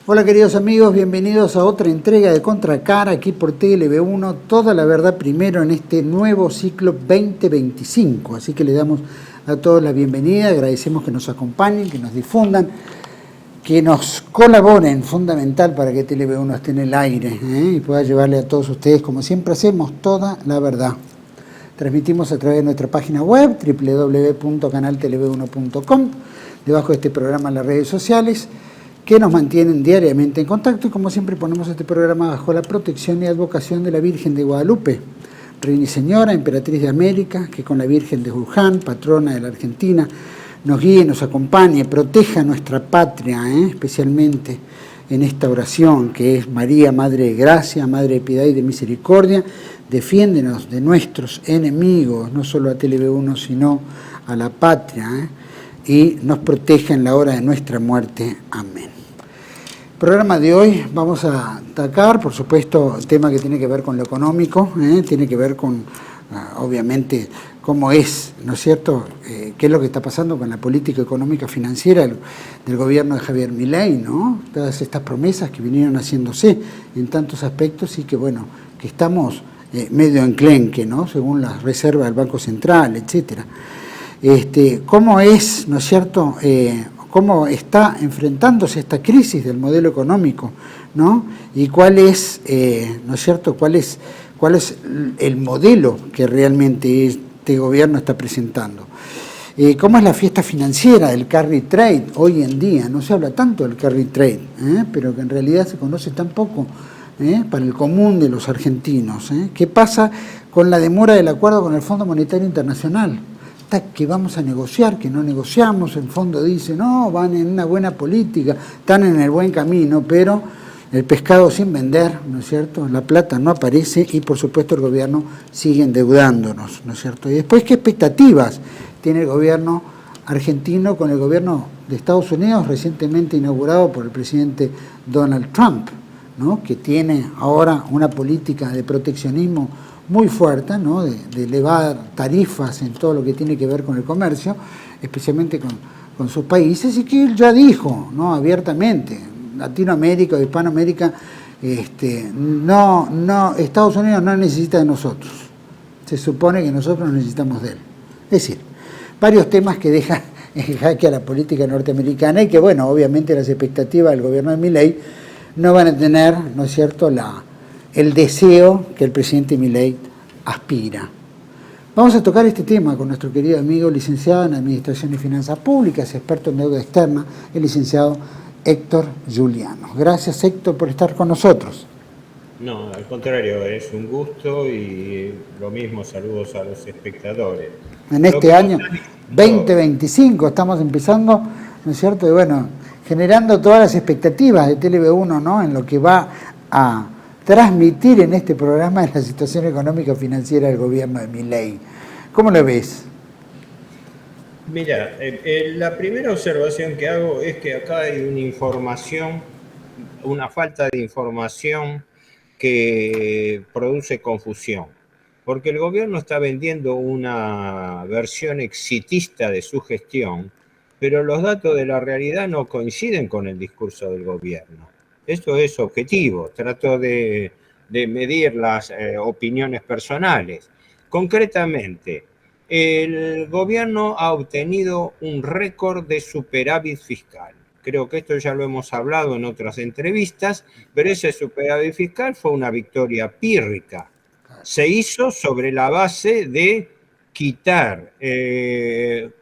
Hola queridos amigos, bienvenidos a otra entrega de Contracara aquí por TLV1, toda la verdad primero en este nuevo ciclo 2025. Así que le damos a todos la bienvenida, agradecemos que nos acompañen, que nos difundan, que nos colaboren, fundamental para que TLV1 esté en el aire y pueda llevarle a todos ustedes, como siempre hacemos, toda la verdad. Transmitimos a través de nuestra página web www.canaltelev1.com, debajo de este programa en las redes sociales, que nos mantienen diariamente en contacto, y como siempre ponemos este programa bajo la protección y advocación de la Virgen de Guadalupe, Reina y Señora, Emperatriz de América, que con la Virgen de Luján, patrona de la Argentina, nos guíe, nos acompañe, proteja nuestra patria, especialmente en esta oración que es María, Madre de Gracia, Madre de Piedad y de Misericordia, defiéndenos de nuestros enemigos, no solo a TLV1, sino a la patria, y nos proteja en la hora de nuestra muerte. Amén. El programa de hoy vamos a atacar, por supuesto, el tema que tiene que ver con lo económico, tiene que ver con, obviamente, cómo es, ¿no es cierto?, qué es lo que está pasando con la política económica financiera del gobierno de Javier Milei, ¿no? Todas estas promesas que vinieron haciéndose en tantos aspectos y que, bueno, que estamos medio enclenque, ¿no?, según las reservas del Banco Central, etcétera. Cómo es, ¿no es cierto?, cómo está enfrentándose esta crisis del modelo económico, ¿no? Y cuál es, ¿no es cierto?, cuál es el modelo que realmente este gobierno está presentando. ¿Cómo es la fiesta financiera del carry trade hoy en día? No se habla tanto del carry trade, pero que en realidad se conoce tan poco para el común de los argentinos. ¿Qué pasa con la demora del acuerdo con el Fondo Monetario Internacional? Que vamos a negociar, que no negociamos, el fondo dice, no, van en una buena política, están en el buen camino, pero el pescado sin vender, ¿no es cierto?, la plata no aparece y por supuesto el gobierno sigue endeudándonos, ¿no es cierto? Y después, ¿qué expectativas tiene el gobierno argentino con el gobierno de Estados Unidos, recientemente inaugurado por el presidente Donald Trump, ¿no?, que tiene ahora una política de proteccionismo muy fuerte, ¿no?, de elevar tarifas en todo lo que tiene que ver con el comercio, especialmente con sus países, y que él ya dijo, ¿no?, abiertamente, Latinoamérica o Hispanoamérica, Estados Unidos no necesita de nosotros, se supone que nosotros necesitamos de él. Es decir, varios temas que dejan en jaque a la política norteamericana y que, bueno, obviamente las expectativas del gobierno de Milei no van a tener, ¿no es cierto?, el deseo que el presidente Milei aspira. Vamos a tocar este tema con nuestro querido amigo, licenciado en Administración y Finanzas Públicas, experto en deuda externa, el licenciado Héctor Juliano. Gracias, Héctor, por estar con nosotros. No, al contrario, es un gusto y lo mismo, saludos a los espectadores. En este año 2025 estamos empezando, ¿no es cierto?, y bueno, generando todas las expectativas de TLV1, ¿no?, en lo que va a transmitir en este programa la situación económica financiera del gobierno de Milei. ¿Cómo lo ves? Mira, la primera observación que hago es que acá hay una falta de información que produce confusión, porque el gobierno está vendiendo una versión exitista de su gestión, pero los datos de la realidad no coinciden con el discurso del gobierno. Esto es objetivo, trato de medir las opiniones personales. Concretamente, el gobierno ha obtenido un récord de superávit fiscal. Creo que esto ya lo hemos hablado en otras entrevistas, pero ese superávit fiscal fue una victoria pírrica. Se hizo sobre la base de quitar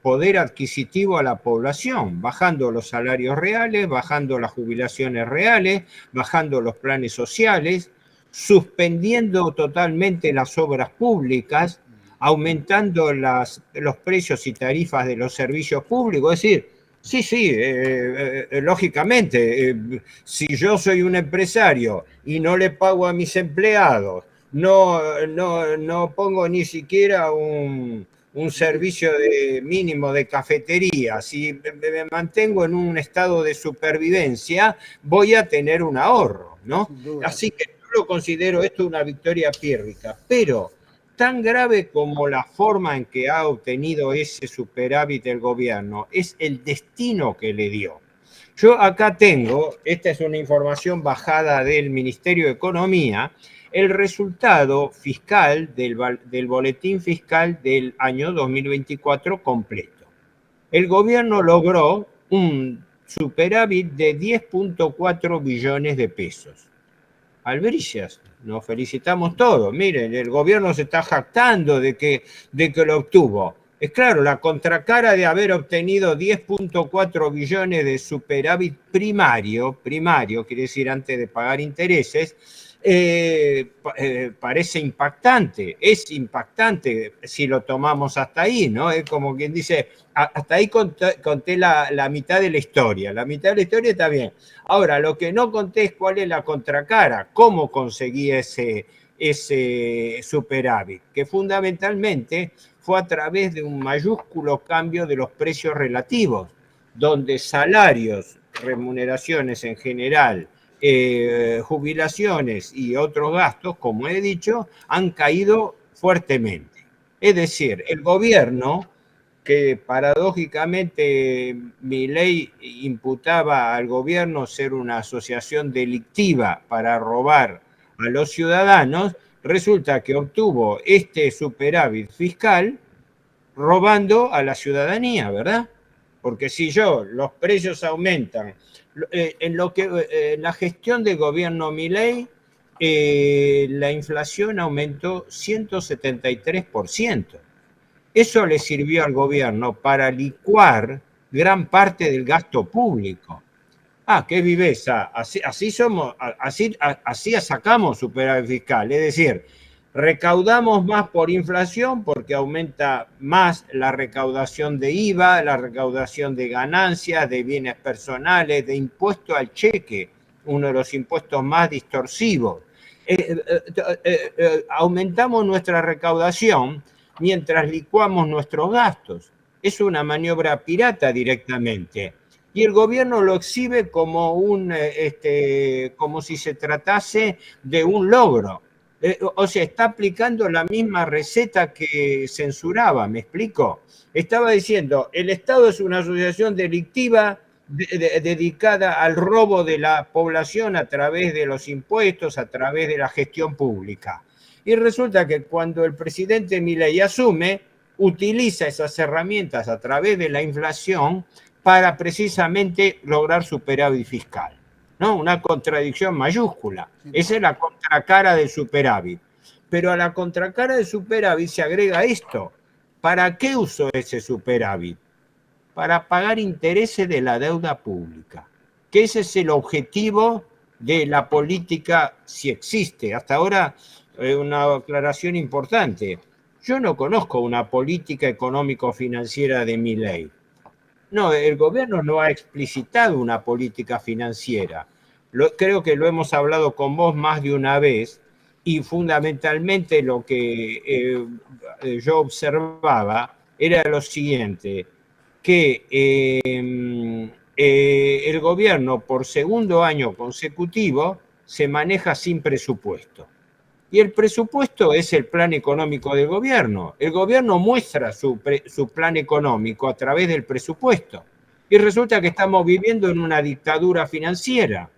poder adquisitivo a la población, bajando los salarios reales, bajando las jubilaciones reales, bajando los planes sociales, suspendiendo totalmente las obras públicas, aumentando los precios y tarifas de los servicios públicos. Es decir, sí, lógicamente, si yo soy un empresario y no le pago a mis empleados, no pongo ni siquiera un servicio mínimo de cafetería, si me mantengo en un estado de supervivencia, voy a tener un ahorro, ¿no? Así que yo lo considero esto una victoria pírrica, pero tan grave como la forma en que ha obtenido ese superávit el gobierno es el destino que le dio. Yo acá tengo, esta es una información bajada del Ministerio de Economía, el resultado fiscal del boletín fiscal del año 2024 completo. El gobierno logró un superávit de 10.4 billones de pesos. Albricias, nos felicitamos todos. Miren, el gobierno se está jactando de que lo obtuvo. Es claro, la contracara de haber obtenido 10.4 billones de superávit primario, quiere decir antes de pagar intereses, parece impactante, es impactante si lo tomamos hasta ahí, ¿no? Es como quien dice, hasta ahí conté la mitad de la historia. La mitad de la historia está bien. Ahora, lo que no conté es cuál es la contracara, cómo conseguí ese superávit, que fundamentalmente fue a través de un mayúsculo cambio de los precios relativos, donde salarios, remuneraciones en general, jubilaciones y otros gastos, como he dicho, han caído fuertemente. Es decir, el gobierno, que paradójicamente Milei imputaba al gobierno ser una asociación delictiva para robar a los ciudadanos, resulta que obtuvo este superávit fiscal robando a la ciudadanía, ¿verdad? Porque si los precios aumentan, en la gestión del gobierno Milei, la inflación aumentó 173%. Eso le sirvió al gobierno para licuar gran parte del gasto público. Ah, qué viveza. Así sacamos superávit fiscal. Es decir, recaudamos más por inflación porque aumenta más la recaudación de IVA, la recaudación de ganancias, de bienes personales, de impuesto al cheque, uno de los impuestos más distorsivos. Aumentamos nuestra recaudación mientras licuamos nuestros gastos. Es una maniobra pirata directamente. Y el gobierno lo exhibe como como si se tratase de un logro. O sea, está aplicando la misma receta que censuraba, ¿me explico? Estaba diciendo, el Estado es una asociación delictiva dedicada al robo de la población a través de los impuestos, a través de la gestión pública. Y resulta que cuando el presidente Milei asume, utiliza esas herramientas a través de la inflación para precisamente lograr superávit fiscal, ¿no? Una contradicción mayúscula. Esa es la contracara del superávit. Pero a la contracara del superávit se agrega esto. ¿Para qué usó ese superávit? Para pagar intereses de la deuda pública, que ese es el objetivo de la política, si existe. Hasta ahora, una aclaración importante. Yo no conozco una política económico-financiera de Milei. No, el gobierno no ha explicitado una política financiera. Creo que lo hemos hablado con vos más de una vez y fundamentalmente lo que yo observaba era lo siguiente, que el gobierno por segundo año consecutivo se maneja sin presupuesto. Y el presupuesto es el plan económico del gobierno. El gobierno muestra su plan económico a través del presupuesto. Y resulta que estamos viviendo en una dictadura financiera.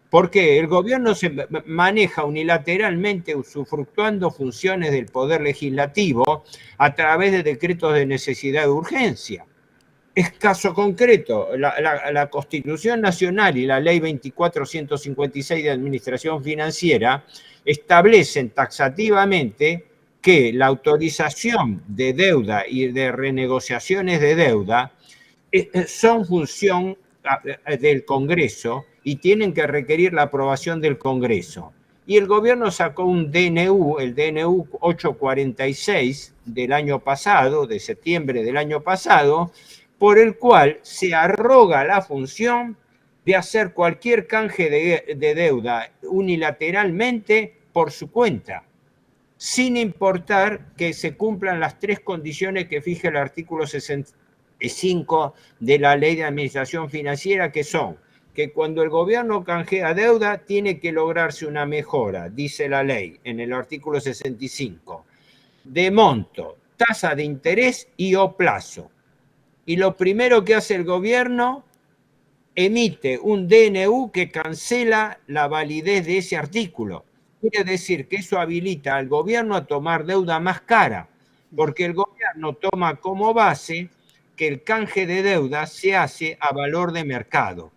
Porque el gobierno se maneja unilateralmente usufructuando funciones del poder legislativo a través de decretos de necesidad de urgencia. Es caso concreto, la Constitución Nacional y la Ley 24.156 de Administración Financiera establecen taxativamente que la autorización de deuda y de renegociaciones de deuda son función del Congreso y tienen que requerir la aprobación del Congreso. Y el gobierno sacó un DNU, el DNU 846 del año pasado, de septiembre del año pasado, por el cual se arroga la función de hacer cualquier canje de deuda unilateralmente por su cuenta, sin importar que se cumplan las tres condiciones que fija el artículo 65 de la Ley de Administración Financiera, que son que cuando el gobierno canjea deuda tiene que lograrse una mejora, dice la ley en el artículo 65, de monto, tasa de interés y o plazo. Y lo primero que hace el gobierno emite un DNU que cancela la validez de ese artículo. Quiere decir que eso habilita al gobierno a tomar deuda más cara, porque el gobierno toma como base que el canje de deuda se hace a valor de mercado.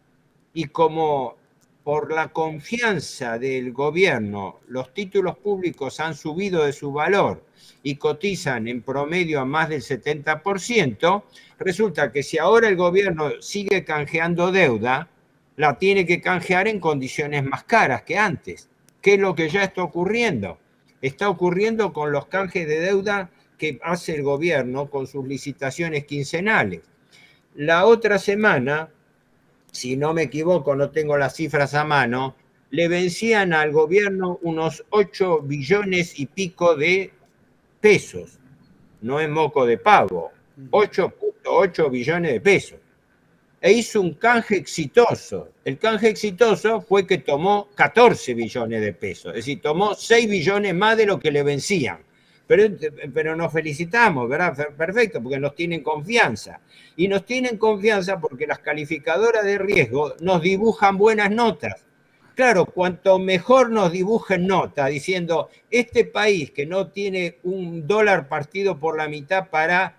Y como por la confianza del gobierno los títulos públicos han subido de su valor y cotizan en promedio a más del 70%, resulta que si ahora el gobierno sigue canjeando deuda, la tiene que canjear en condiciones más caras que antes. ¿Qué es lo que ya está ocurriendo? Está ocurriendo con los canjes de deuda que hace el gobierno con sus licitaciones quincenales. La otra semana, si no me equivoco, no tengo las cifras a mano, le vencían al gobierno unos 8 billones y pico de pesos. No es moco de pavo, 8.8 billones de pesos. E hizo un canje exitoso. El canje exitoso fue que tomó 14 billones de pesos, es decir, tomó 6 billones más de lo que le vencían. Pero nos felicitamos, ¿verdad? Perfecto, porque nos tienen confianza. Y nos tienen confianza porque las calificadoras de riesgo nos dibujan buenas notas. Claro, cuanto mejor nos dibujen notas, diciendo, este país que no tiene un dólar partido por la mitad para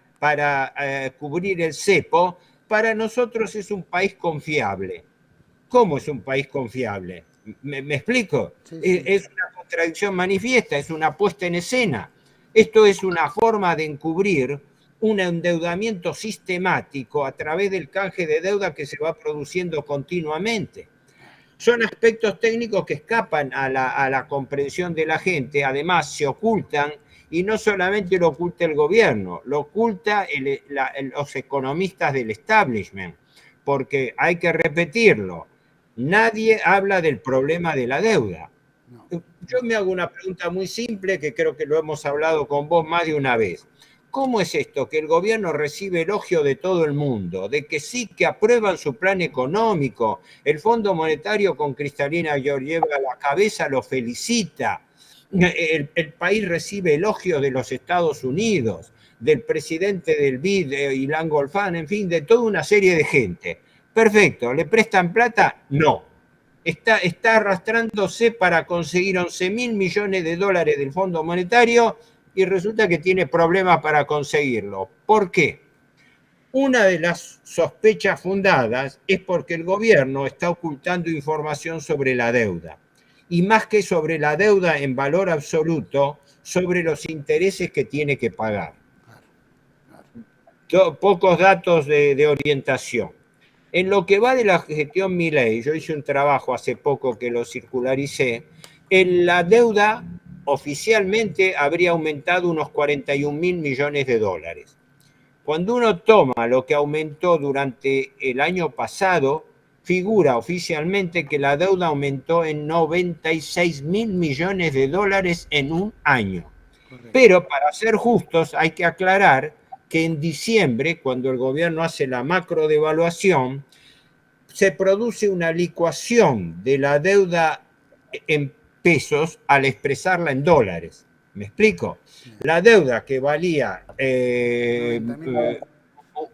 cubrir el cepo, para nosotros es un país confiable. ¿Cómo es un país confiable? ¿Me explico? Sí, sí. Es una contradicción manifiesta, es una puesta en escena. Esto es una forma de encubrir un endeudamiento sistemático a través del canje de deuda que se va produciendo continuamente. Son aspectos técnicos que escapan a la comprensión de la gente, además se ocultan, y no solamente lo oculta el gobierno, lo oculta los economistas del establishment, porque hay que repetirlo, nadie habla del problema de la deuda. Yo me hago una pregunta muy simple que creo que lo hemos hablado con vos más de una vez. ¿Cómo es esto que el gobierno recibe elogio de todo el mundo, de que sí, que aprueban su plan económico, el Fondo Monetario con Cristalina Georgieva a la cabeza lo felicita, el país recibe elogios de los Estados Unidos, del presidente del BID, Ilan Golfán, en fin, de toda una serie de gente? Perfecto, ¿le prestan plata? No. Está arrastrándose para conseguir 11.000 millones de dólares del Fondo Monetario y resulta que tiene problemas para conseguirlo. ¿Por qué? Una de las sospechas fundadas es porque el gobierno está ocultando información sobre la deuda. Y más que sobre la deuda en valor absoluto, sobre los intereses que tiene que pagar. Pocos datos de orientación. En lo que va de la gestión Milei, yo hice un trabajo hace poco que lo circularicé, la deuda oficialmente habría aumentado unos 41.000 millones de dólares. Cuando uno toma lo que aumentó durante el año pasado, figura oficialmente que la deuda aumentó en 96.000 millones de dólares en un año. Correcto. Pero para ser justos hay que aclarar que en diciembre, cuando el gobierno hace la macro devaluación, se produce una licuación de la deuda en pesos al expresarla en dólares. ¿Me explico? La deuda que valía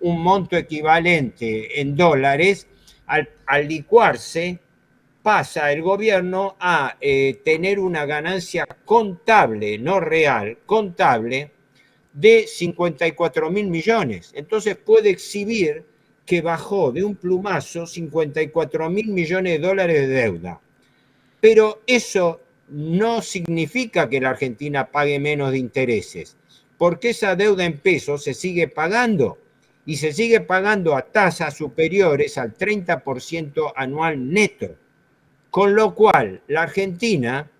un monto equivalente en dólares, al licuarse, pasa el gobierno a tener una ganancia contable, no real, contable, de 54.000 millones. Entonces puede exhibir que bajó de un plumazo 54.000 millones de dólares de deuda. Pero eso no significa que la Argentina pague menos de intereses, porque esa deuda en pesos se sigue pagando y se sigue pagando a tasas superiores al 30% anual neto. Con lo cual, la Argentina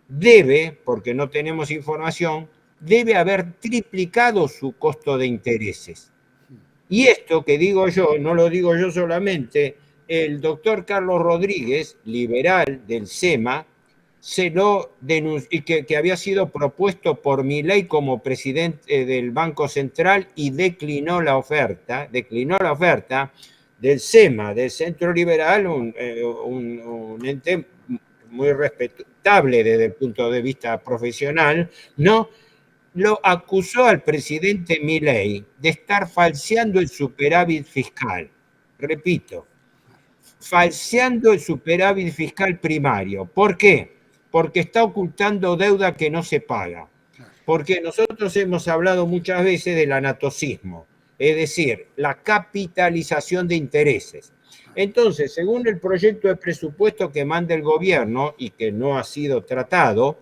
debe, porque no tenemos información, debe haber triplicado su costo de intereses. Y esto que digo yo, no lo digo yo solamente, el doctor Carlos Rodríguez, liberal del SEMA, se lo denunció, que había sido propuesto por Milei como presidente del Banco Central y declinó la oferta del SEMA, del Centro Liberal, un ente muy respetable desde el punto de vista profesional, ¿no? Lo acusó al presidente Milei de estar falseando el superávit fiscal. Repito, falseando el superávit fiscal primario. ¿Por qué? Porque está ocultando deuda que no se paga. Porque nosotros hemos hablado muchas veces del anatocismo, es decir, la capitalización de intereses. Entonces, según el proyecto de presupuesto que manda el gobierno y que no ha sido tratado,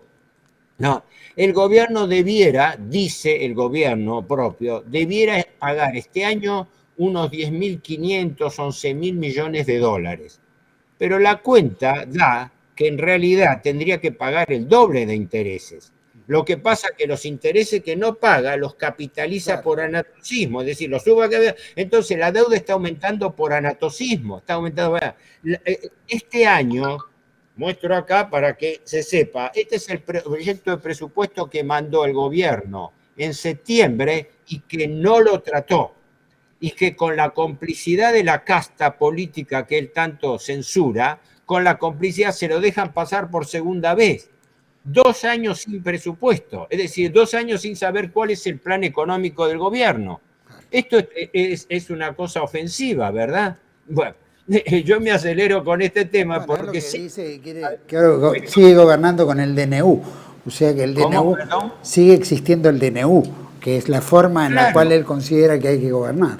no, el gobierno debiera, dice el gobierno propio, debiera pagar este año unos 10.500, 11.000 millones de dólares. Pero la cuenta da que en realidad tendría que pagar el doble de intereses. Lo que pasa es que los intereses que no paga los capitaliza Claro. por anatocismo, es decir, los suba. Entonces la deuda está aumentando por anatocismo, está aumentando. Este año, muestro acá para que se sepa, este es el proyecto de presupuesto que mandó el gobierno en septiembre y que no lo trató. Y que con la complicidad de la casta política que él tanto censura, con la complicidad se lo dejan pasar por segunda vez. 2 años sin presupuesto, es decir, 2 años sin saber cuál es el plan económico del gobierno. Esto es una cosa ofensiva, ¿verdad? Bueno, yo me acelero con este tema Bueno, es lo porque que sí. dice que ahora sigue gobernando con el DNU. O sea que el ¿Cómo, DNU, perdón? sigue existiendo el DNU, que es la forma en la cual Claro, él considera que hay que gobernar.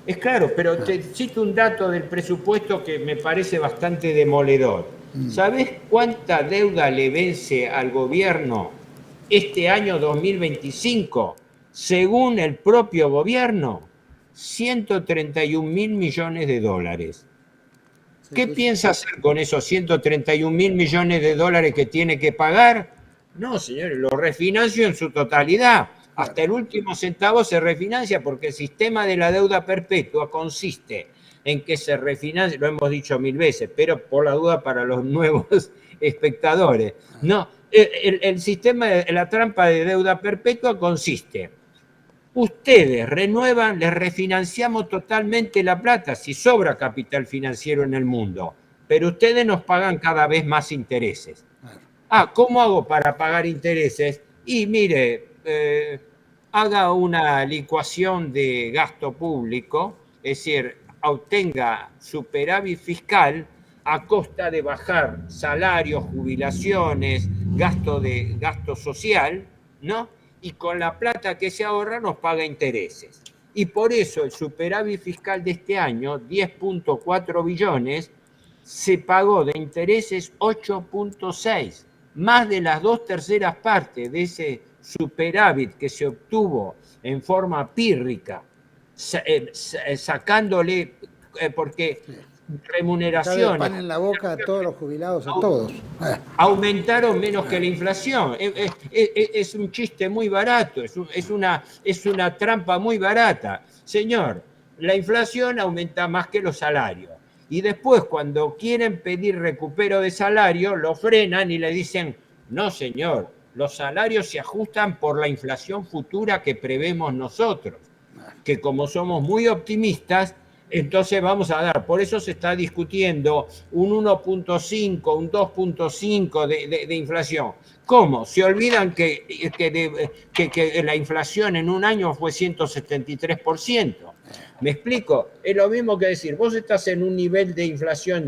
es claro, pero te cito un dato del presupuesto que me parece bastante demoledor. ¿Sabés cuánta deuda le vence al gobierno este año 2025? Según el propio gobierno, 131.000 millones de dólares. Sí, ¿Qué sí, sí. piensa hacer con esos 131.000 millones de dólares que tiene que pagar? No, señores, lo refinancio en su totalidad. Claro. Hasta el último centavo se refinancia porque el sistema de la deuda perpetua consiste en que se refinancia, lo hemos dicho 1000 veces, pero por la duda para los nuevos espectadores. No, el sistema de la trampa de deuda perpetua consiste: ustedes renuevan, les refinanciamos totalmente la plata, si sobra capital financiero en el mundo, pero ustedes nos pagan cada vez más intereses. Claro. Ah, ¿cómo hago para pagar intereses? Y mire, haga una licuación de gasto público, es decir, obtenga superávit fiscal a costa de bajar salarios, jubilaciones, gasto social, ¿no? Y con la plata que se ahorra nos paga intereses. Y por eso el superávit fiscal de este año, 10.4 billones, se pagó de intereses 8.6, más de las 2/3 partes de ese superávit que se obtuvo en forma pírrica, sacándole, porque Sabe el pan remuneraciones en la boca a todos los jubilados, a todos. aumentaron menos que la inflación. Es un chiste muy barato, es una trampa muy barata. Señor, la inflación aumenta más que los salarios. Y después, cuando quieren pedir recupero de salario, lo frenan y le dicen: no, señor, los salarios se ajustan por la inflación futura que prevemos nosotros, que como somos muy optimistas, entonces vamos a dar. Por eso se está discutiendo un 1.5, un 2.5 de inflación. ¿Cómo? Se olvidan que la inflación en un año fue 173%. ¿Me explico? Es lo mismo que decir, vos estás en un nivel de inflación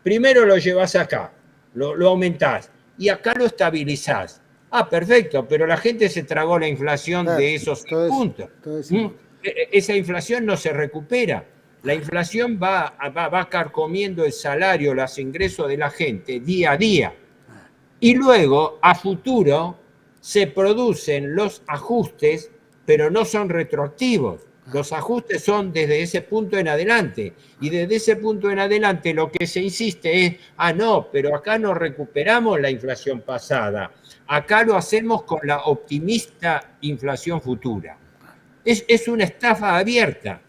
primero lo llevas acá, lo aumentás, y acá lo estabilizás. Ah, perfecto, pero la gente se tragó la inflación Claro, de esos todo eso, puntos. todo eso. Esa inflación no se recupera. La inflación va carcomiendo el salario, los ingresos de la gente día a día. Y luego, a futuro, se producen los ajustes, pero no son retroactivos. Los ajustes son desde ese punto en adelante. Y desde ese punto en adelante lo que se insiste es: ah, no, pero acá no recuperamos la inflación pasada. Acá lo hacemos con la optimista inflación futura. Es una estafa abierta,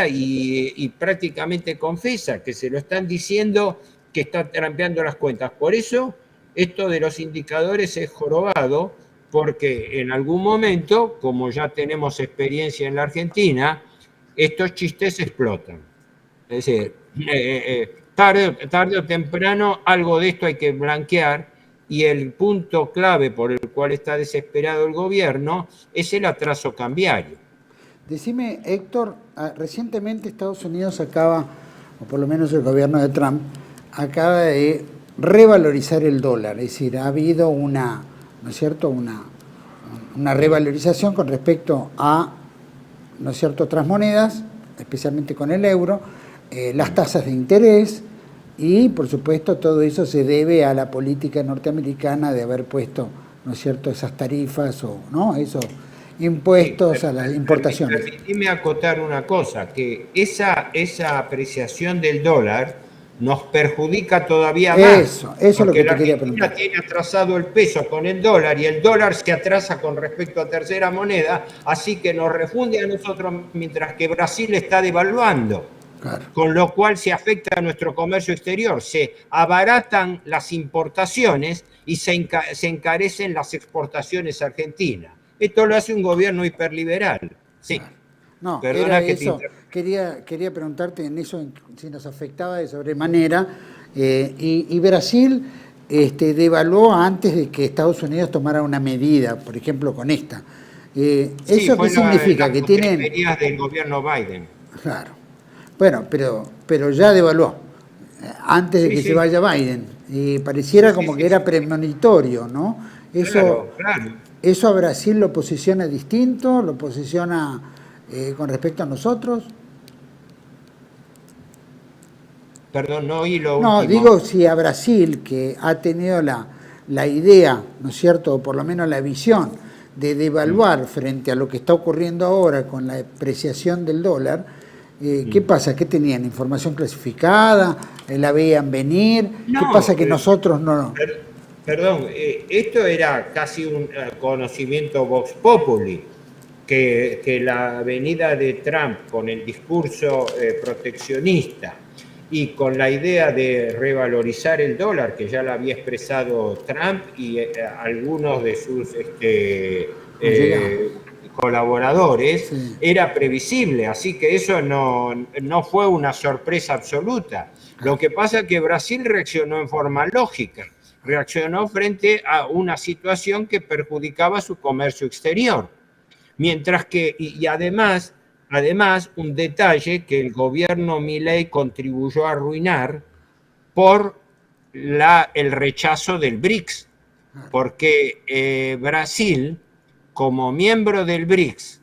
y prácticamente confesa que se lo están diciendo, que está trampeando las cuentas. Por eso esto de los indicadores es jorobado, porque en algún momento, como ya tenemos experiencia en la Argentina, estos chistes explotan. Es decir, tarde o temprano algo de esto hay que blanquear, y el punto clave por el cual está desesperado el gobierno es el atraso cambiario. Decime, Héctor, recientemente Estados Unidos acaba o por lo menos el gobierno de Trump, acaba de revalorizar el dólar. Es decir, ha habido una, ¿no es cierto?, una revalorización con respecto a, ¿no es cierto?, otras monedas, especialmente con el euro, las tasas de interés, y por supuesto todo eso se debe a la política norteamericana de haber puesto, ¿no es cierto?, esas tarifas o, ¿no?, esos impuestos a las importaciones. Permíteme acotar una cosa, que esa apreciación del dólar nos perjudica todavía más. Eso es lo que te quería preguntar. Argentina tiene atrasado el peso con el dólar y el dólar se atrasa con respecto a tercera moneda, así que nos refunde a nosotros mientras que Brasil está devaluando. Claro. Con lo cual se afecta a nuestro comercio exterior, se abaratan las importaciones y se encarecen las exportaciones argentinas. Esto lo hace un gobierno hiperliberal. Sí. Claro. No, perdona era que eso. Quería preguntarte en eso, si nos afectaba de sobremanera. Y Brasil devaluó antes de que Estados Unidos tomara una medida, por ejemplo, con esta. ¿Eso qué significa? Que tienen... del gobierno Biden. Claro. Bueno, pero ya devaluó, antes de que se vaya Biden. Y pareciera como que era premonitorio, ¿no? Eso, claro. ¿Eso a Brasil lo posiciona distinto? ¿Lo posiciona con respecto a nosotros? Perdón, no oí lo No, último. digo, si a Brasil, que ha tenido la idea, ¿no es cierto?, o por lo menos la visión de devaluar frente a lo que está ocurriendo ahora con la apreciación del dólar, ¿qué pasa? ¿Qué tenían? ¿Información clasificada? ¿La veían venir? No, ¿qué pasa que nosotros no? Perdón, esto era casi un conocimiento vox populi, que la venida de Trump con el discurso proteccionista y con la idea de revalorizar el dólar, que ya la había expresado Trump y algunos de sus colaboradores, sí, era previsible, así que eso no fue una sorpresa absoluta. Lo que pasa es que Brasil reaccionó en forma lógica, reaccionó frente a una situación que perjudicaba su comercio exterior. Mientras que, y además, un detalle que el gobierno Milei contribuyó a arruinar por el rechazo del BRICS, porque Brasil, como miembro del BRICS,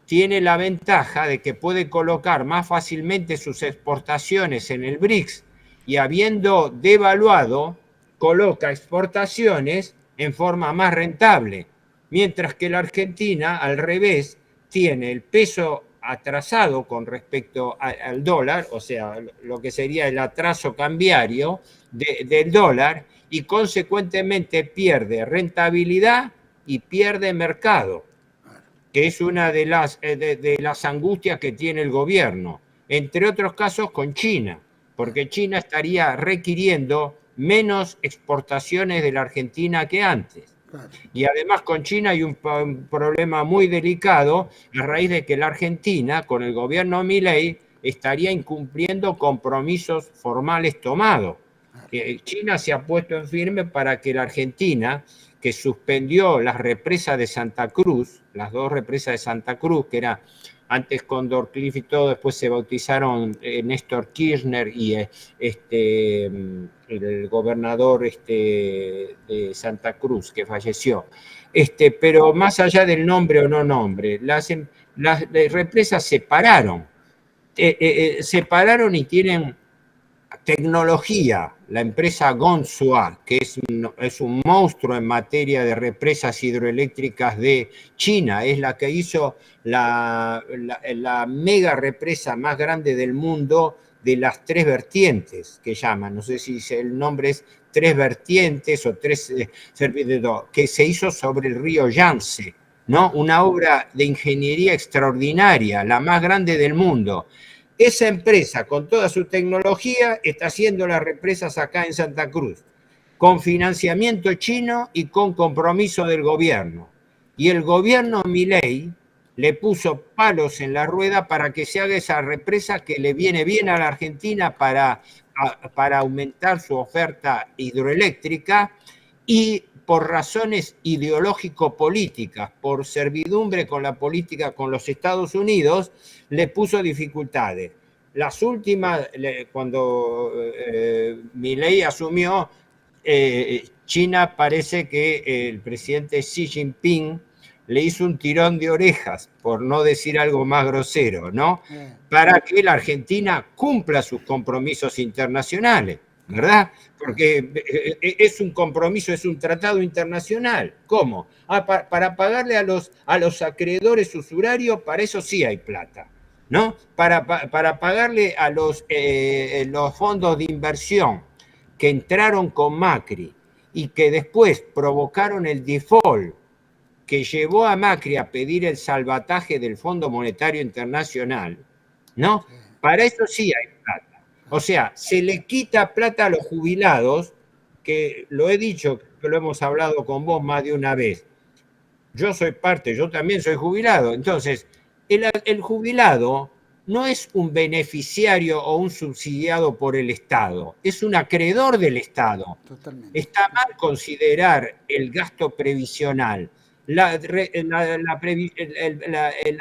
tiene la ventaja de que puede colocar más fácilmente sus exportaciones en el BRICS y habiendo devaluado, coloca exportaciones en forma más rentable, mientras que la Argentina, al revés, tiene el peso atrasado con respecto al dólar, o sea, lo que sería el atraso cambiario del dólar, y consecuentemente pierde rentabilidad y pierde mercado, que es una de las angustias que tiene el gobierno, entre otros casos con China, porque China estaría requiriendo menos exportaciones de la Argentina que antes. Y además con China hay un problema muy delicado a raíz de que la Argentina, con el gobierno Milei, estaría incumpliendo compromisos formales tomados. China se ha puesto en firme para que la Argentina, que suspendió las represas de Santa Cruz, las dos represas de Santa Cruz, que era antes Condor Cliff y todo, después se bautizaron Néstor Kirchner y el gobernador de Santa Cruz, que falleció. Pero más allá del nombre o no nombre, las represas se separaron y tienen tecnología. La empresa Gonghua, que es un monstruo en materia de represas hidroeléctricas de China, es la que hizo la mega represa más grande del mundo de las tres vertientes, que llaman, no sé si el nombre es tres vertientes o tres, que se hizo sobre el río Yangtze, ¿no? Una obra de ingeniería extraordinaria, la más grande del mundo. Esa empresa, con toda su tecnología, está haciendo las represas acá en Santa Cruz, con financiamiento chino y con compromiso del gobierno. Y el gobierno Milei le puso palos en la rueda para que se haga esa represa que le viene bien a la Argentina para aumentar su oferta hidroeléctrica, y por razones ideológico-políticas, por servidumbre con la política con los Estados Unidos, le puso dificultades. las últimas, cuando Milei asumió, China parece que el presidente Xi Jinping le hizo un tirón de orejas, por no decir algo más grosero, ¿no? Para que la Argentina cumpla sus compromisos internacionales, ¿verdad? Porque es un compromiso, es un tratado internacional. ¿Cómo? Para pagarle a los acreedores usurarios, para eso sí hay plata, ¿no? Para pagarle a los fondos de inversión que entraron con Macri y que después provocaron el default que llevó a Macri a pedir el salvataje del Fondo Monetario Internacional, ¿no? Para eso sí hay plata. O sea, se le quita plata a los jubilados, que lo he dicho, que lo hemos hablado con vos más de una vez. Yo soy parte, yo también soy jubilado. Entonces, el jubilado no es un beneficiario o un subsidiado por el Estado, es un acreedor del Estado. Totalmente. Está mal considerar el gasto previsional. La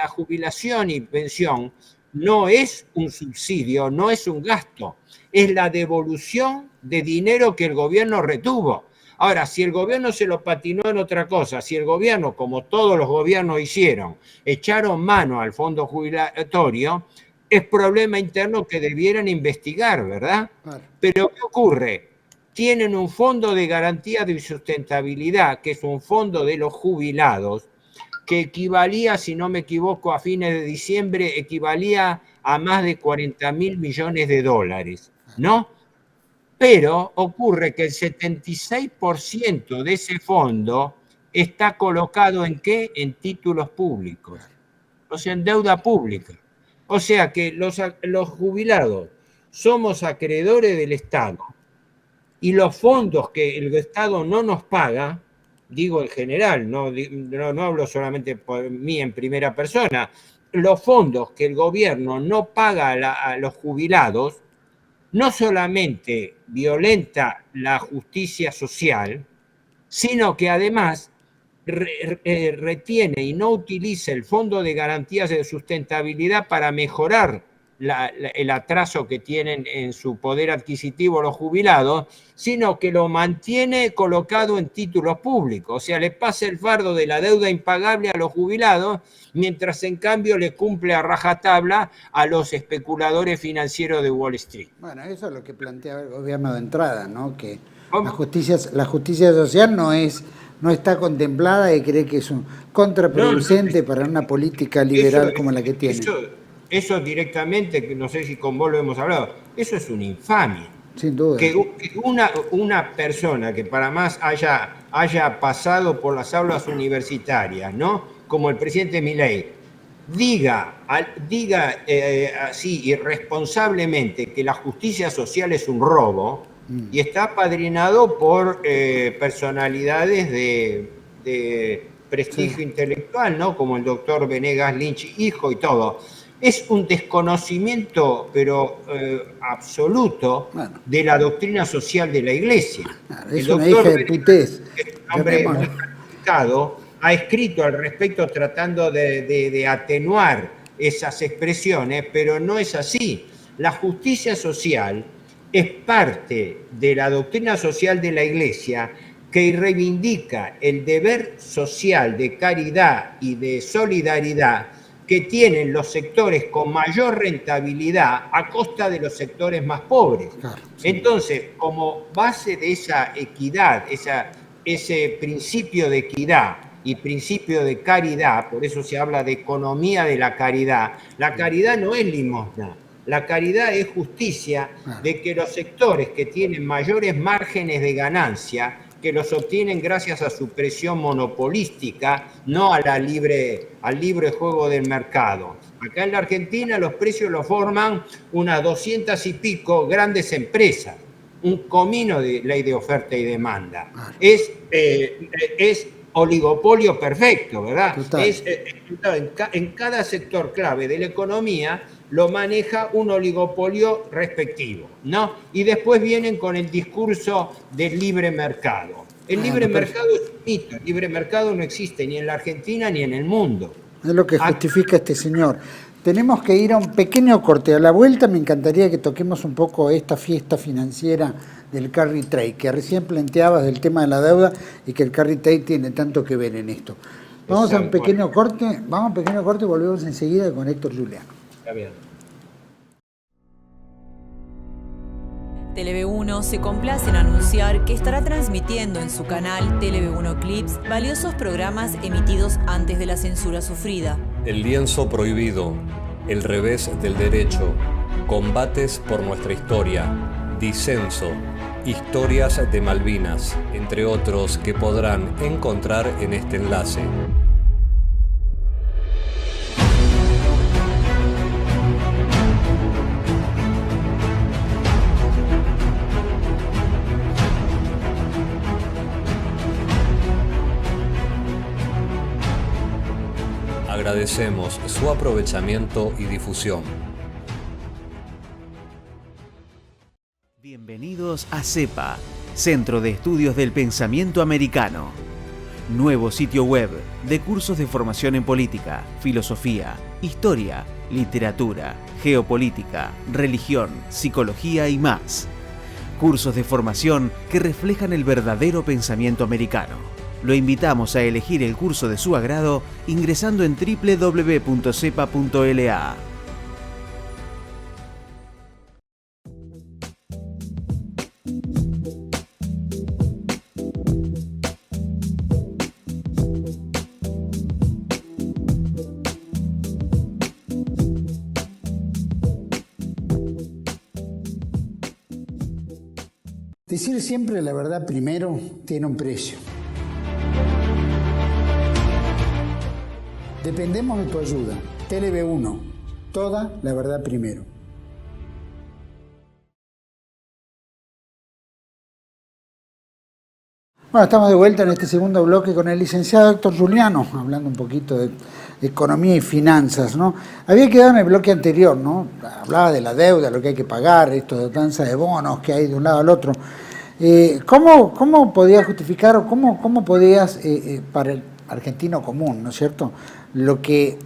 jubilación y pensión no es un subsidio, no es un gasto, es la devolución de dinero que el gobierno retuvo. Ahora, si el gobierno se lo patinó en otra cosa, si el gobierno, como todos los gobiernos hicieron, echaron mano al fondo jubilatorio, es problema interno que debieran investigar, ¿verdad? Claro. Pero ¿qué ocurre? Tienen un fondo de garantía de sustentabilidad, que es un fondo de los jubilados, que equivalía, si no me equivoco, a fines de diciembre, equivalía a más de 40.000 millones de dólares, ¿no? Pero ocurre que el 76% de ese fondo está colocado ¿en qué? En títulos públicos, o sea, en deuda pública. O sea que los jubilados somos acreedores del Estado y los fondos que el Estado no nos paga, digo en general, no hablo solamente por mí en primera persona, los fondos que el gobierno no paga a los jubilados, no solamente violenta la justicia social, sino que además retiene y no utiliza el Fondo de Garantías de Sustentabilidad para mejorar el atraso que tienen en su poder adquisitivo los jubilados, sino que lo mantiene colocado en títulos públicos. O sea, le pasa el fardo de la deuda impagable a los jubilados, mientras en cambio le cumple a rajatabla a los especuladores financieros de Wall Street. Bueno, eso es lo que plantea el gobierno de entrada, ¿no? Que la justicia social no está contemplada y cree que es un contraproducente para una política liberal como la que tiene. Eso directamente, no sé si con vos lo hemos hablado, eso es una infamia. Sin duda. Que una persona que para más haya pasado por las aulas universitarias, ¿no? Como el presidente Milei, diga así irresponsablemente que la justicia social es un robo y está apadrinado por personalidades de prestigio intelectual, ¿no? Como el doctor Venegas Lynch, hijo y todo. Es un desconocimiento, pero absoluto, de la doctrina social de la Iglesia. Es una hija de putés. Un hombre muy calificado, ha escrito al respecto tratando de atenuar esas expresiones, pero no es así. La justicia social es parte de la doctrina social de la Iglesia que reivindica el deber social de caridad y de solidaridad que tienen los sectores con mayor rentabilidad a costa de los sectores más pobres. Claro, sí. Entonces, como base de esa equidad, ese principio de equidad y principio de caridad, por eso se habla de economía de la caridad no es limosna, la caridad es justicia de que los sectores que tienen mayores márgenes de ganancia, que los obtienen gracias a su presión monopolística, no al libre juego del mercado. Acá en la Argentina los precios los forman unas 200 y pico grandes empresas, un comino de ley de oferta y demanda. Es oligopolio perfecto, ¿verdad? En cada sector clave de la economía lo maneja un oligopolio respectivo, ¿no? Y después vienen con el discurso del libre mercado. El libre mercado es un mito, el libre mercado no existe ni en la Argentina ni en el mundo. Es lo que justifica este señor. tenemos que ir a un pequeño corte. A la vuelta me encantaría que toquemos un poco esta fiesta financiera del carry trade, que recién planteabas del tema de la deuda y que el carry trade tiene tanto que ver en esto. Vamos a un pequeño corte, y volvemos enseguida con Héctor Juliano. Está bien. Tele-V1 se complace en anunciar que estará transmitiendo en su canal Tele-V1 Clips valiosos programas emitidos antes de la censura sufrida. El lienzo prohibido, El revés del derecho, Combates por nuestra historia, Disenso, Historias de Malvinas, entre otros que podrán encontrar en este enlace. Agradecemos su aprovechamiento y difusión. Bienvenidos a CEPA, Centro de Estudios del Pensamiento Americano. Nuevo sitio web de cursos de formación en política, filosofía, historia, literatura, geopolítica, religión, psicología y más. Cursos de formación que reflejan el verdadero pensamiento americano. Lo invitamos a elegir el curso de su agrado ingresando en www.cepa.la. Decir siempre la verdad primero tiene un precio. Dependemos de tu ayuda. Tele-V1, toda la verdad primero. Bueno, estamos de vuelta en este segundo bloque con el licenciado Héctor Juliano, hablando un poquito de economía y finanzas, ¿no? Había quedado en el bloque anterior, ¿no? Hablaba de la deuda, lo que hay que pagar, esto de danza de bonos que hay de un lado al otro. ¿Cómo podías justificar o cómo podías, para el argentino común, ¿no es cierto?, lo que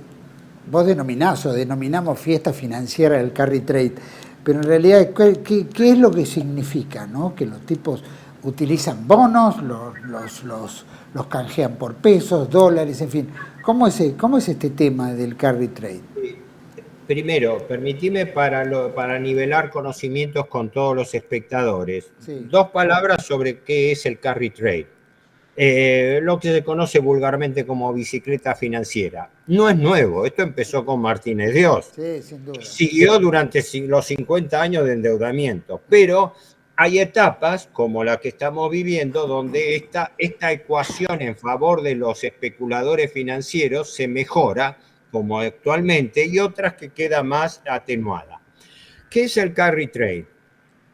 vos denominás o denominamos fiesta financiera del carry trade, pero en realidad, ¿qué es lo que significa, ¿no? Que los tipos utilizan bonos, los canjean por pesos, dólares, en fin. ¿Cómo es este tema del carry trade? Primero, permitime para nivelar conocimientos con todos los espectadores. Sí. 2 palabras sobre qué es el carry trade. Lo que se conoce vulgarmente como bicicleta financiera. No es nuevo, esto empezó con Martínez Dios. Sí, sin duda. Siguió durante los 50 años de endeudamiento, pero hay etapas como la que estamos viviendo donde esta ecuación en favor de los especuladores financieros se mejora, como actualmente, y otras que queda más atenuada. ¿Qué es el carry trade?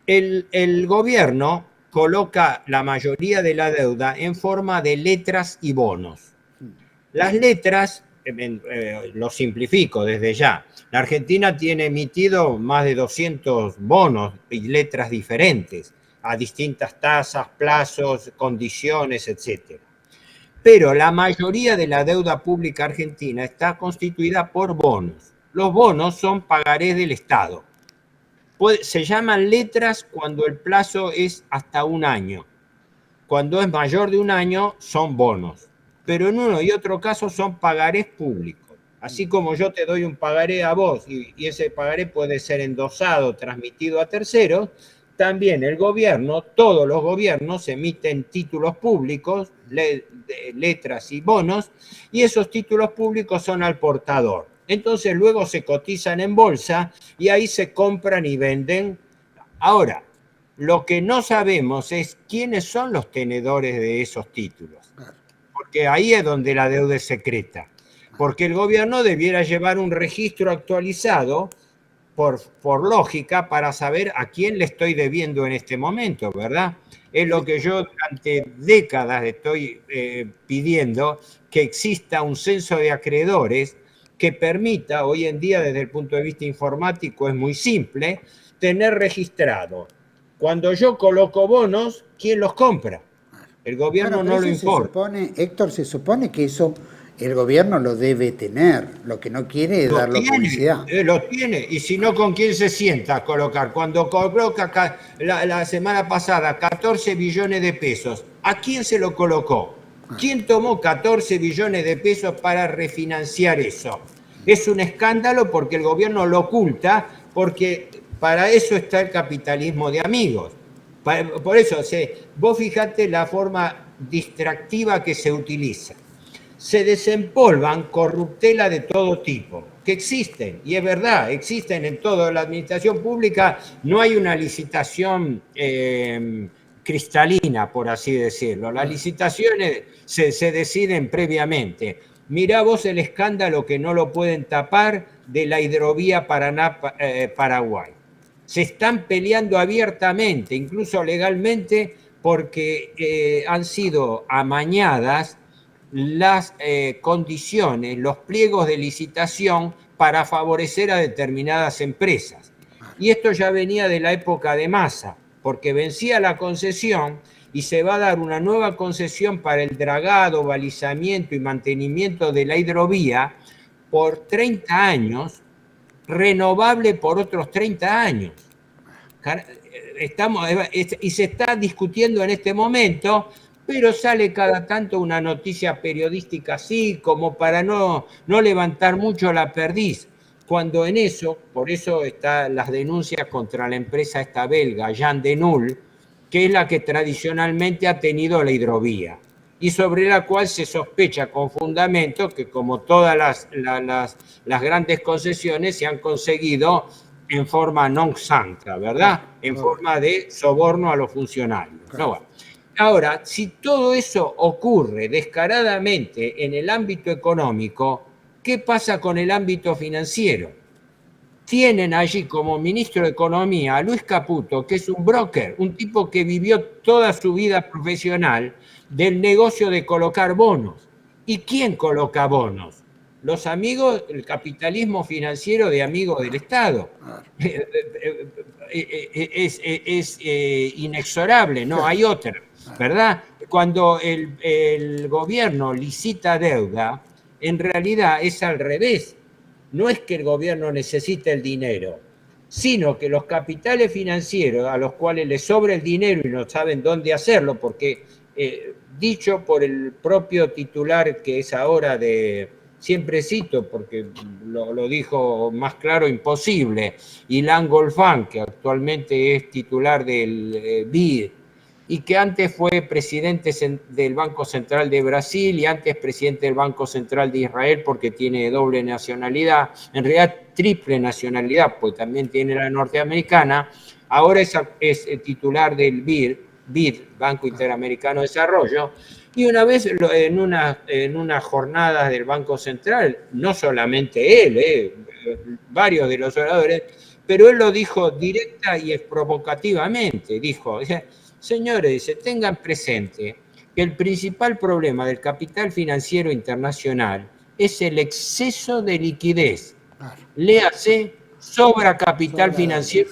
El gobierno coloca la mayoría de la deuda en forma de letras y bonos. Las letras, lo simplifico desde ya, la Argentina tiene emitido más de 200 bonos y letras diferentes, a distintas tasas, plazos, condiciones, etc. Pero la mayoría de la deuda pública argentina está constituida por bonos. Los bonos son pagarés del Estado. Se llaman letras cuando el plazo es hasta 1 año. Cuando es mayor de 1 año, son bonos. Pero en uno y otro caso son pagarés públicos. Así como yo te doy un pagaré a vos y ese pagaré puede ser endosado, transmitido a terceros, también el gobierno, todos los gobiernos emiten títulos públicos, letras y bonos, y esos títulos públicos son al portador. Entonces luego se cotizan en bolsa y ahí se compran y venden. Ahora, lo que no sabemos es quiénes son los tenedores de esos títulos, porque ahí es donde la deuda es secreta, porque el gobierno debiera llevar un registro actualizado por lógica para saber a quién le estoy debiendo en este momento, ¿verdad? Es lo que yo durante décadas estoy pidiendo, que exista un censo de acreedores que permita, hoy en día desde el punto de vista informático es muy simple, tener registrado. Cuando yo coloco bonos, ¿quién los compra? El gobierno no lo informa. Héctor, se supone que eso El gobierno lo debe tener, lo que no quiere es darle publicidad. Lo tiene, y si no, ¿con quién se sienta a colocar? Cuando coloca la semana pasada 14 billones de pesos, ¿a quién se lo colocó? ¿Quién tomó 14 billones de pesos para refinanciar eso? Es un escándalo porque el gobierno lo oculta, porque para eso está el capitalismo de amigos. Por eso, vos fijate la forma distractiva que se utiliza. Se desempolvan corruptelas de todo tipo, que existen, y es verdad, existen en toda la administración pública. No hay una licitación cristalina, por así decirlo. Las licitaciones se deciden previamente. Mirá vos el escándalo que no lo pueden tapar de la hidrovía Paraná-Paraguay. Se están peleando abiertamente, incluso legalmente, porque han sido amañadas las condiciones, los pliegos de licitación para favorecer a determinadas empresas. Y esto ya venía de la época de Massa, porque vencía la concesión y se va a dar una nueva concesión para el dragado, balizamiento y mantenimiento de la hidrovía por 30 años, renovable por otros 30 años. Y se está discutiendo en este momento, pero sale cada tanto una noticia periodística así, como para no levantar mucho la perdiz, cuando en eso, por eso están las denuncias contra la empresa esta belga, Jan de Null, que es la que tradicionalmente ha tenido la hidrovía, y sobre la cual se sospecha con fundamento que, como todas las grandes concesiones, se han conseguido en forma non santa, ¿verdad? En forma de soborno a los funcionarios. No, bueno. Ahora, si todo eso ocurre descaradamente en el ámbito económico, ¿qué pasa con el ámbito financiero? Tienen allí como ministro de Economía a Luis Caputo, que es un broker, un tipo que vivió toda su vida profesional del negocio de colocar bonos. ¿Y quién coloca bonos? Los amigos, el capitalismo financiero de amigos del Estado. Es inexorable, no hay otra, ¿verdad? Cuando el gobierno licita deuda, en realidad es al revés. No es que el gobierno necesite el dinero, sino que los capitales financieros a los cuales les sobra el dinero y no saben dónde hacerlo, porque dicho por el propio titular que es ahora siempre cito porque lo dijo más claro imposible, Ilan Golfán, que actualmente es titular del BID y que antes fue presidente del Banco Central de Brasil y antes presidente del Banco Central de Israel porque tiene doble nacionalidad, en realidad triple nacionalidad, pues también tiene la norteamericana, ahora es titular del BID, Banco Interamericano de Desarrollo, y una vez en unas jornadas del Banco Central, no solamente él, varios de los oradores, pero él lo dijo directa y provocativamente, dijo: señores, tengan presente que el principal problema del capital financiero internacional es el exceso de liquidez. Léase, sobra capital financiero.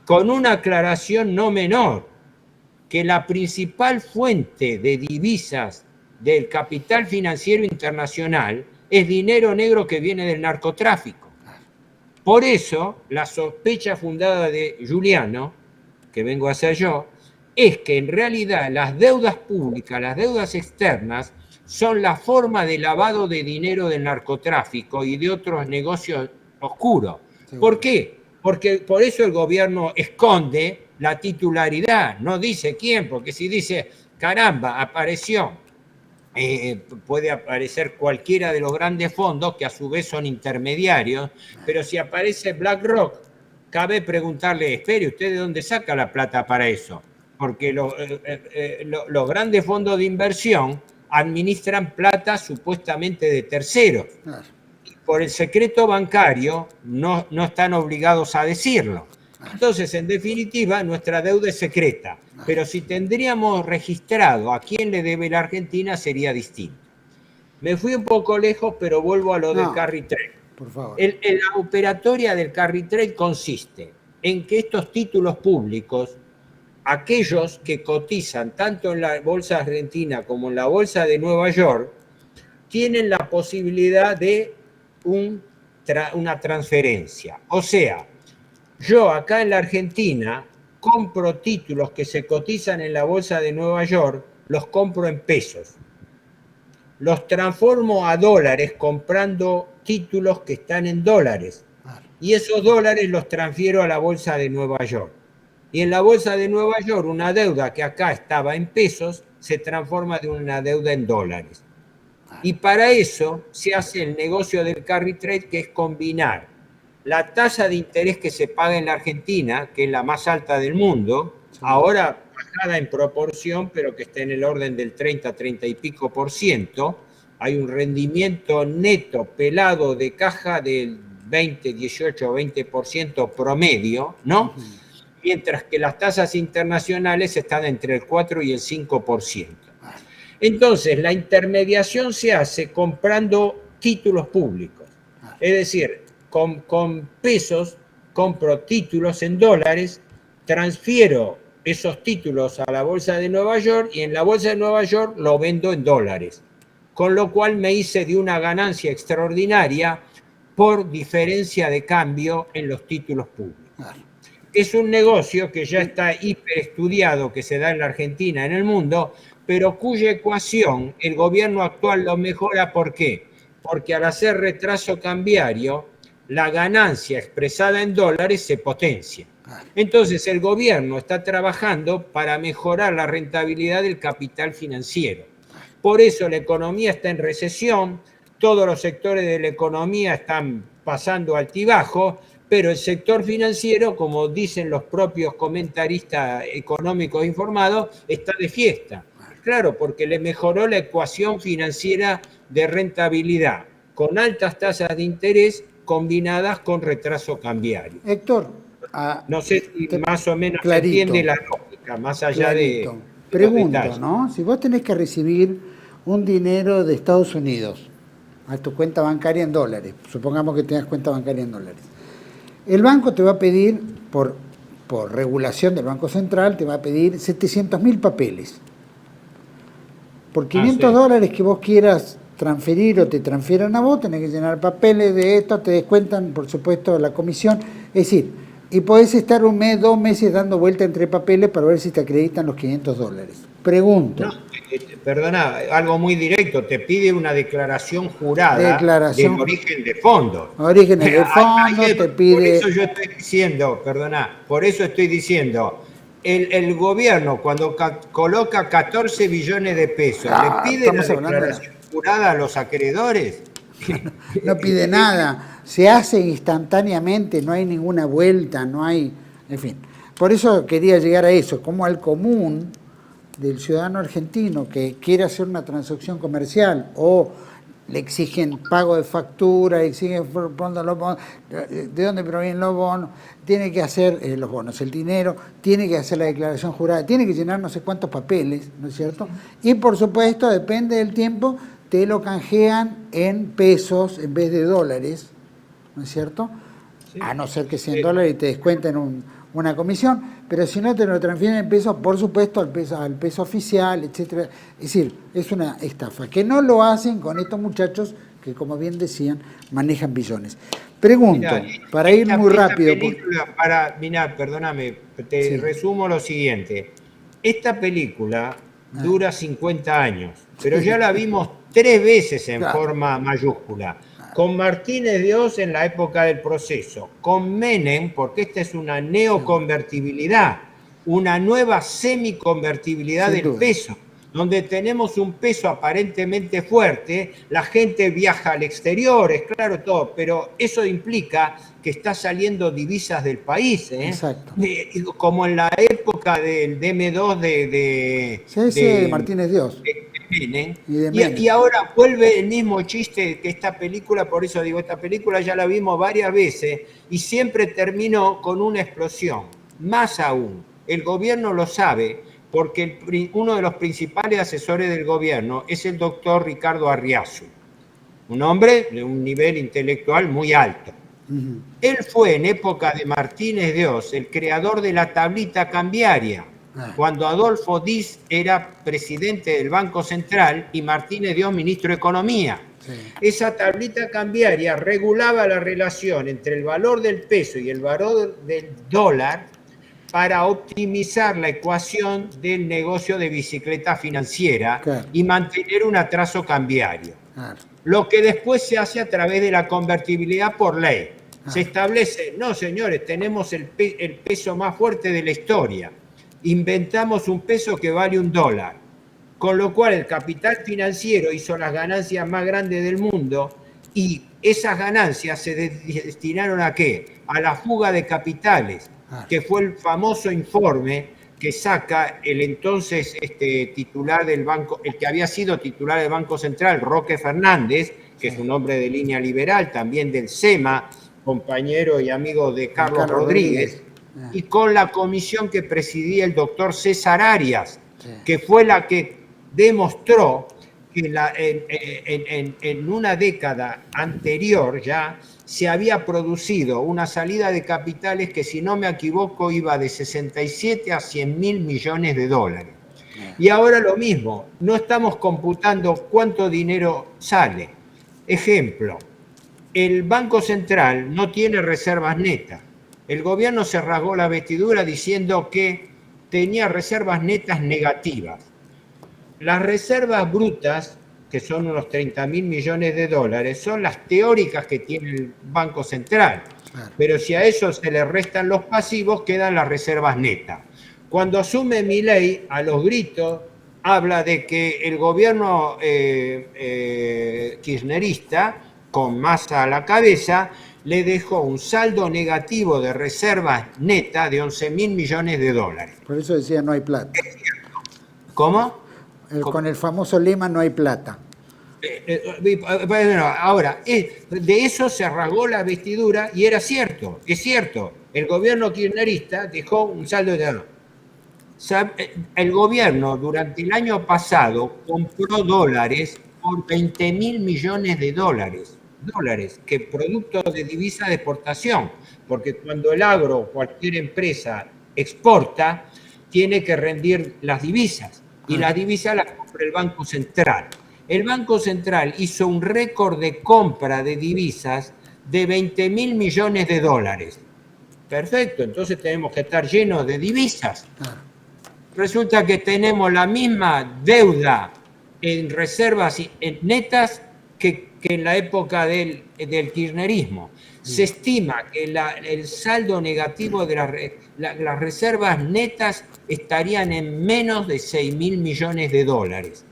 Con una aclaración no menor, que la principal fuente de divisas del capital financiero internacional es dinero negro que viene del narcotráfico. Por eso, la sospecha fundada de Giuliano, que vengo a hacer yo, es que en realidad las deudas públicas, las deudas externas, son la forma de lavado de dinero del narcotráfico y de otros negocios oscuros. ¿Por qué? Porque por eso el gobierno esconde la titularidad, no dice quién, porque si dice, caramba, apareció, puede aparecer cualquiera de los grandes fondos, que a su vez son intermediarios, pero si aparece BlackRock, cabe preguntarle, espere, ¿usted de dónde saca la plata para eso? Porque los grandes fondos de inversión administran plata supuestamente de terceros. Por el secreto bancario no están obligados a decirlo. Entonces, en definitiva, nuestra deuda es secreta. Pero si tendríamos registrado a quién le debe la Argentina, sería distinto. Me fui un poco lejos, pero vuelvo a lo del carry trade. Por favor. La operatoria del carry trade consiste en que estos títulos públicos, aquellos que cotizan tanto en la bolsa argentina como en la bolsa de Nueva York, tienen la posibilidad de una transferencia. O sea, yo acá en la Argentina compro títulos que se cotizan en la bolsa de Nueva York, los compro en pesos. Los transformo a dólares comprando títulos que están en dólares. Y esos dólares los transfiero a la bolsa de Nueva York. Y en la bolsa de Nueva York, una deuda que acá estaba en pesos se transforma de una deuda en dólares. Y para eso se hace el negocio del carry trade, que es combinar la tasa de interés que se paga en la Argentina, que es la más alta del mundo, ahora bajada en proporción, pero que está en el orden del 30 y pico %. Hay un rendimiento neto pelado de caja del 18 o 20% promedio, ¿no? Mientras que las tasas internacionales están entre el 4 y el 5%. Entonces, la intermediación se hace comprando títulos públicos. Es decir, con pesos compro títulos en dólares, transfiero esos títulos a la bolsa de Nueva York y en la bolsa de Nueva York lo vendo en dólares. Con lo cual me hice de una ganancia extraordinaria por diferencia de cambio en los títulos públicos. Es un negocio que ya está hiperestudiado, que se da en la Argentina, en el mundo, pero cuya ecuación el gobierno actual lo mejora. ¿Por qué? Porque al hacer retraso cambiario, la ganancia expresada en dólares se potencia. Entonces el gobierno está trabajando para mejorar la rentabilidad del capital financiero. Por eso la economía está en recesión, todos los sectores de la economía están pasando altibajo, pero el sector financiero, como dicen los propios comentaristas económicos informados, está de fiesta. Claro, porque le mejoró la ecuación financiera de rentabilidad, con altas tasas de interés combinadas con retraso cambiario. Héctor, no sé si más o menos clarito, se entiende la lógica, más allá clarito. de Pregunto, ¿no? Si vos tenés que recibir un dinero de Estados Unidos a tu cuenta bancaria en dólares, supongamos que tengas cuenta bancaria en dólares, el banco te va a pedir, por regulación del Banco Central, te va a pedir 700.000 papeles. Por 500 dólares que vos quieras transferir o te transfieran a vos, tenés que llenar papeles de esto, te descuentan, por supuesto, la comisión. Es decir, y podés estar un mes, 2 meses dando vuelta entre papeles para ver si te acreditan los 500 dólares. Pregunto. No, perdona, algo muy directo, te pide una declaración jurada del origen de fondos. Orígenes de fondos, te pide... Por eso yo estoy diciendo, por eso estoy diciendo, el gobierno cuando coloca 14 billones de pesos, ¿le pide la declaración jurada a los acreedores? No pide nada, se hace instantáneamente, no hay ninguna vuelta, no hay... En fin, por eso quería llegar a eso, como al común del ciudadano argentino que quiere hacer una transacción comercial o le exigen pago de factura, le exigen de dónde provienen los bonos, tiene que hacer los bonos, el dinero, tiene que hacer la declaración jurada, tiene que llenar no sé cuántos papeles, ¿no es cierto? Y por supuesto, depende del tiempo, te lo canjean en pesos en vez de dólares, ¿no es cierto? Sí. A no ser que sea en dólares y te descuenten una comisión, pero si no te lo transfieren en pesos, por supuesto al peso oficial, etcétera. Es decir, es una estafa, que no lo hacen con estos muchachos que, como bien decían, manejan billones. Pregunto, para ir muy rápido... Perdóname, te resumo lo siguiente. Esta película dura 50 años, pero ya la vimos 3 veces en forma mayúscula. Con Martínez de Oz en la época del proceso, con Menem, porque esta es una neoconvertibilidad, una nueva semiconvertibilidad del peso, donde tenemos un peso aparentemente fuerte, la gente viaja al exterior, es claro todo, pero eso implica que está saliendo divisas del país, Exacto. Como en la época del DM2 de Martínez de Oz. Y ahora vuelve el mismo chiste que esta película, por eso digo, esta película ya la vimos varias veces y siempre terminó con una explosión. Más aún, el gobierno lo sabe porque uno de los principales asesores del gobierno es el doctor Ricardo Arriazu, un hombre de un nivel intelectual muy alto. Él fue en época de Martínez de Oz el creador de la tablita cambiaria. cuando Adolfo Diz era presidente del Banco Central y Martínez Dios ministro de Economía. Sí. Esa tablita cambiaria regulaba la relación entre el valor del peso y el valor del dólar para optimizar la ecuación del negocio de bicicleta financiera, claro, y mantener un atraso cambiario. Claro. Lo que después se hace a través de la convertibilidad por ley. Se establece, no señores, tenemos el peso más fuerte de la historia. Inventamos un peso que vale $1. Con lo cual el capital financiero hizo las ganancias más grandes del mundo y esas ganancias se destinaron ¿a qué? A la fuga de capitales, que fue el famoso informe que saca el entonces titular del banco, el que había sido titular del Banco Central, Roque Fernández, que es un hombre de línea liberal, también del SEMA, compañero y amigo de Carlos Rodríguez, y con la comisión que presidía el doctor César Arias, que fue la que demostró que en una década anterior ya se había producido una salida de capitales que, si no me equivoco, iba de 67 a 100.000 millones de dólares. Y ahora lo mismo, no estamos computando cuánto dinero sale. Ejemplo, el Banco Central no tiene reservas netas. El gobierno se rasgó la vestidura diciendo que tenía reservas netas negativas. Las reservas brutas, que son unos 30.000 millones de dólares, son las teóricas que tiene el Banco Central. Pero si a eso se le restan los pasivos, quedan las reservas netas. Cuando asume Milei, a los gritos, habla de que el gobierno kirchnerista, con Massa a la cabeza, le dejó un saldo negativo de reservas netas de 11.000 millones de dólares. Por eso decía no hay plata. ¿Cómo? Con el famoso lema no hay plata. Bueno, ahora, de eso se rasgó la vestidura y era cierto, es cierto. El gobierno kirchnerista dejó un saldo de... El gobierno durante el año pasado compró dólares por 20.000 millones de dólares, que producto de divisa de exportación, porque cuando el agro o cualquier empresa exporta, tiene que rendir las divisas, y las divisas las compra el Banco Central. El Banco Central hizo un récord de compra de divisas de 20.000 millones de dólares. Perfecto, entonces tenemos que estar llenos de divisas. Resulta que tenemos la misma deuda en reservas netas que en la época del kirchnerismo. Se estima que el saldo negativo de las reservas netas estarían en menos de 6.000 millones de dólares.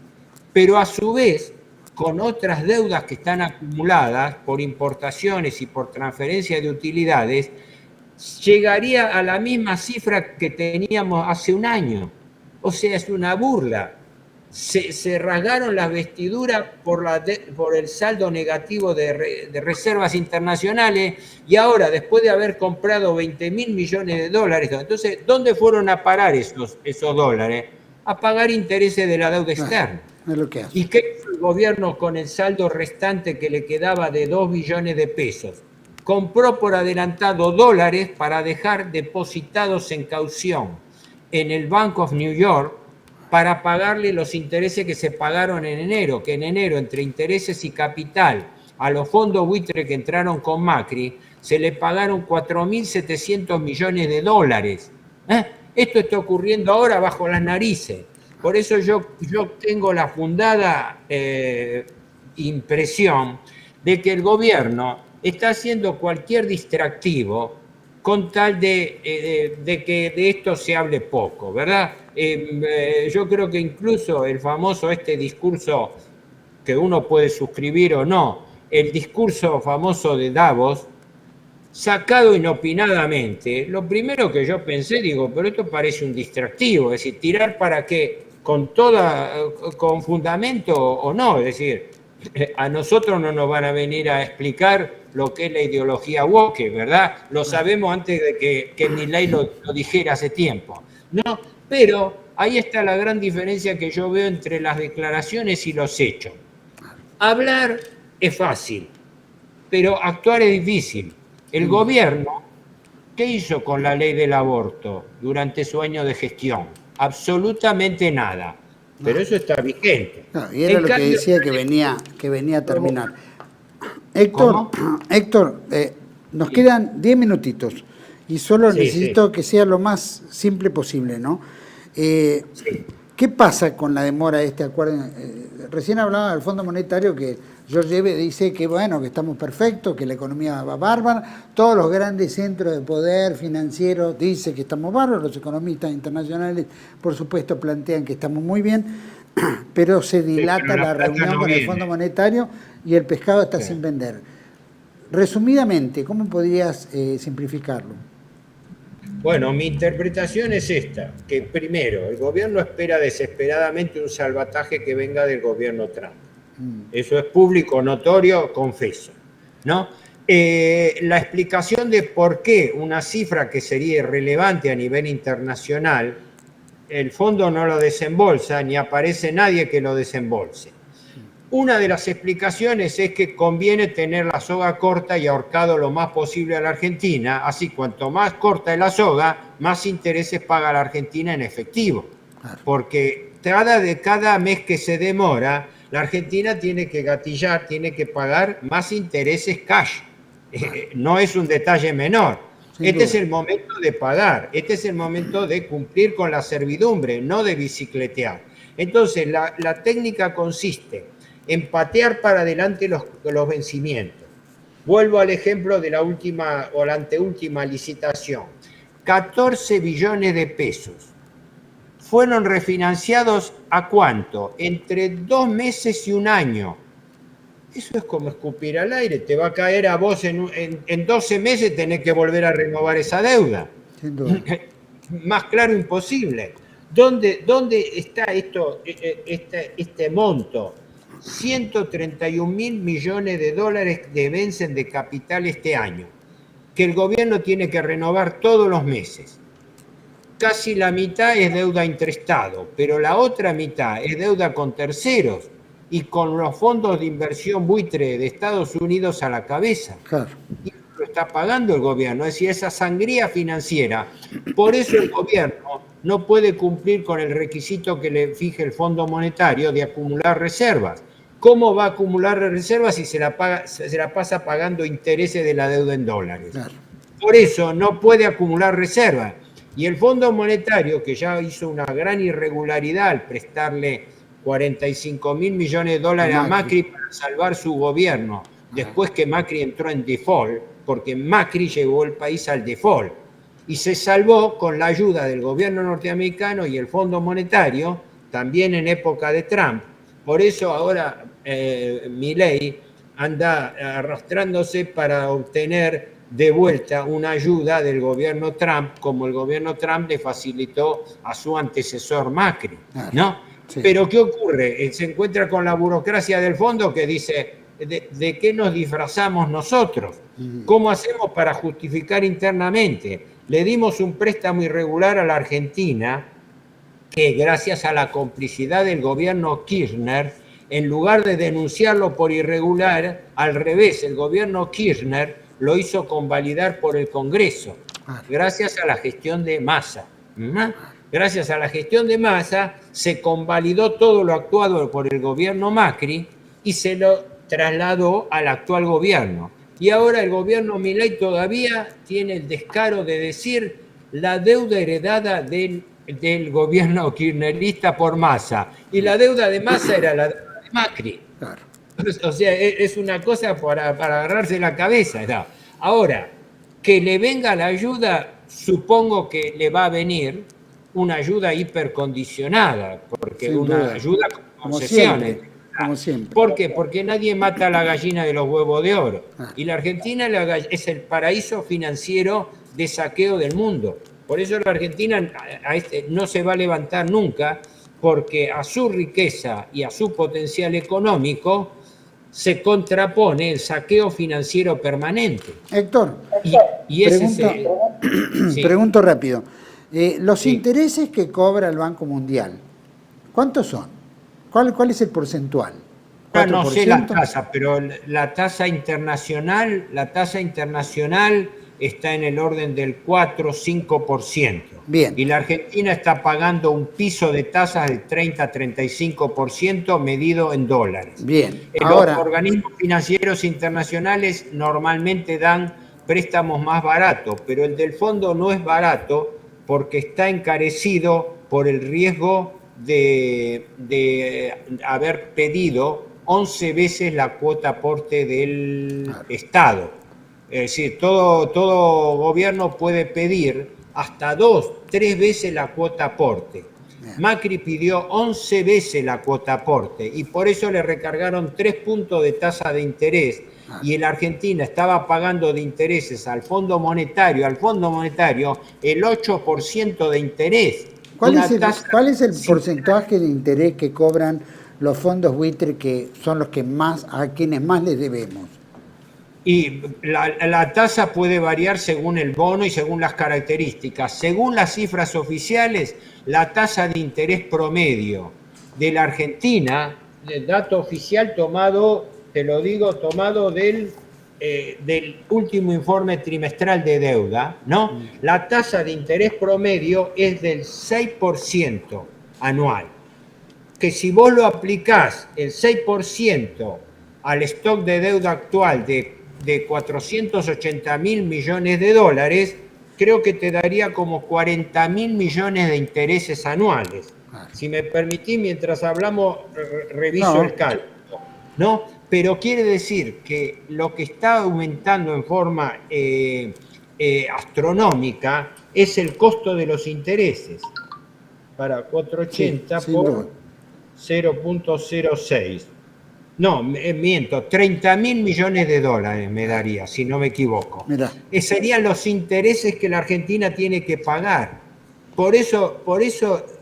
Pero a su vez, con otras deudas que están acumuladas por importaciones y por transferencia de utilidades, llegaría a la misma cifra que teníamos hace un año. O sea, es una burla. Se rasgaron las vestiduras por el saldo negativo de reservas internacionales, y ahora, después de haber comprado 20.000 millones de dólares, entonces, ¿dónde fueron a parar esos dólares? A pagar intereses de la deuda externa. Es lo que hace. ¿Y qué hizo el gobierno con el saldo restante que le quedaba de 2 billones de pesos? Compró por adelantado dólares para dejar depositados en caución en el Bank of New York, para pagarle los intereses que se pagaron en enero, que en enero, entre intereses y capital, a los fondos buitre que entraron con Macri, se le pagaron 4.700 millones de dólares. Esto está ocurriendo ahora bajo las narices. Por eso yo tengo la fundada impresión de que el gobierno está haciendo cualquier distractivo con tal de que de esto se hable poco, ¿verdad? Yo creo que incluso el famoso discurso, que uno puede suscribir o no, el discurso famoso de Davos, sacado inopinadamente, lo primero que yo pensé, digo, pero esto parece un distractivo, es decir, tirar para qué, con fundamento o no, es decir, a nosotros no nos van a venir a explicar lo que es la ideología woke, ¿verdad? Lo sabemos antes de que Milei lo dijera hace tiempo. No, pero ahí está la gran diferencia que yo veo entre las declaraciones y los hechos. Hablar es fácil, pero actuar es difícil. El gobierno, ¿qué hizo con la ley del aborto durante su año de gestión? absolutamente nada. Pero eso está vigente. No, y era lo que decía que venía a terminar. Héctor, nos quedan 10 minutitos y solo necesito que sea lo más simple posible, ¿no? ¿Qué pasa con la demora de este acuerdo? Recién hablaba del Fondo Monetario que George dice que bueno, que estamos perfectos, que la economía va bárbara, todos los grandes centros de poder financiero dicen que estamos bárbaros, los economistas internacionales por supuesto plantean que estamos muy bien, pero se dilata la reunión con el Fondo Monetario y el pescado está sin vender. Resumidamente, ¿cómo podrías simplificarlo? Bueno, mi interpretación es esta, que primero, el gobierno espera desesperadamente un salvataje que venga del gobierno Trump. Eso es público, notorio, confeso, ¿no? La explicación de por qué una cifra que sería irrelevante a nivel internacional, el fondo no lo desembolsa, ni aparece nadie que lo desembolse. Una de las explicaciones es que conviene tener la soga corta y ahorcado lo más posible a la Argentina, así cuanto más corta es la soga, más intereses paga la Argentina en efectivo. Porque cada mes que se demora, la Argentina tiene que gatillar, tiene que pagar más intereses cash. No es un detalle menor. Este es el momento de pagar, este es el momento de cumplir con la servidumbre, no de bicicletear. Entonces, la técnica consiste en patear para adelante los vencimientos. Vuelvo al ejemplo de la última o la anteúltima licitación. 14 billones de pesos. ¿Fueron refinanciados a cuánto? Entre 2 meses y 1 año. Eso es como escupir al aire. Te va a caer a vos en 12 meses, tenés que volver a renovar esa deuda. Sin duda. Más claro imposible. ¿Dónde está este monto? 131.000 millones de dólares de vencen de capital este año, que el gobierno tiene que renovar todos los meses. Casi la mitad es deuda intraestado, pero la otra mitad es deuda con terceros y con los fondos de inversión buitre de Estados Unidos a la cabeza. Claro. Y lo está pagando el gobierno, es decir, esa sangría financiera. Por eso el gobierno no puede cumplir con el requisito que le fije el Fondo Monetario de acumular reservas. ¿Cómo va a acumular reservas si se la pasa pagando intereses de la deuda en dólares? Claro. Por eso no puede acumular reservas. Y el Fondo Monetario, que ya hizo una gran irregularidad al prestarle 45.000 millones de dólares a Macri para salvar su gobierno, después que Macri entró en default, porque Macri llevó el país al default, y se salvó con la ayuda del gobierno norteamericano y el Fondo Monetario, también en época de Trump. Por eso ahora Milei anda arrastrándose para obtener de vuelta una ayuda del gobierno Trump, como el gobierno Trump le facilitó a su antecesor Macri, ¿no? Sí. Pero ¿qué ocurre? Se encuentra con la burocracia del fondo que dice, ¿de qué nos disfrazamos nosotros? ¿Cómo hacemos para justificar internamente? Le dimos un préstamo irregular a la Argentina que gracias a la complicidad del gobierno Kirchner, en lugar de denunciarlo por irregular, al revés, el gobierno Kirchner lo hizo convalidar por el Congreso, gracias a la gestión de Massa. Gracias a la gestión de Massa se convalidó todo lo actuado por el gobierno Macri y se lo trasladó al actual gobierno. Y ahora el gobierno Milei todavía tiene el descaro de decir la deuda heredada del gobierno kirchnerista por Massa. Y la deuda de Massa era la deuda de Macri. Claro. O sea, es una cosa para agarrarse la cabeza. ¿No? Ahora, que le venga la ayuda, supongo que le va a venir una ayuda hipercondicionada, porque sin una duda. Ayuda con concesiones. Como siempre. ¿Por qué? Porque nadie mata a la gallina de los huevos de oro. Y la Argentina es el paraíso financiero de saqueo del mundo. Por eso la Argentina no se va a levantar nunca, porque a su riqueza y a su potencial económico se contrapone el saqueo financiero permanente. Héctor, y ese pregunto rápido. Los intereses que cobra el Banco Mundial, ¿cuántos son? ¿Cuál es el porcentual? No sé la tasa, pero la tasa internacional está en el orden del 4-5%. Bien. Y la Argentina está pagando un piso de tasas del 30-35% medido en dólares. Bien. Los Ahora, organismos financieros internacionales normalmente dan préstamos más baratos, pero el del fondo no es barato porque está encarecido por el riesgo de haber pedido 11 veces la cuota aporte del Estado. Es decir, todo gobierno puede pedir hasta 2-3 veces la cuota aporte. Macri pidió 11 veces la cuota aporte y por eso le recargaron 3 puntos de tasa de interés y la Argentina estaba pagando de intereses al Fondo Monetario el 8% de interés. ¿cuál es el porcentaje de interés que cobran los fondos buitre, que son los que más, a quienes más les debemos? Y la tasa puede variar según el bono y según las características. Según las cifras oficiales, la tasa de interés promedio de la Argentina, el dato oficial tomado, te lo digo, tomado del último informe trimestral de deuda, ¿no? La tasa de interés promedio es del 6% anual. Que si vos lo aplicás el 6% al stock de deuda actual de 480.000 millones de dólares, creo que te daría como 40.000 millones de intereses anuales. Si me permitís, mientras hablamos, reviso el cálculo, ¿no? Pero quiere decir que lo que está aumentando en forma astronómica es el costo de los intereses. Para 480 por 0.06. No, miento, 30.000 millones de dólares me daría, si no me equivoco. Serían los intereses que la Argentina tiene que pagar. Por eso,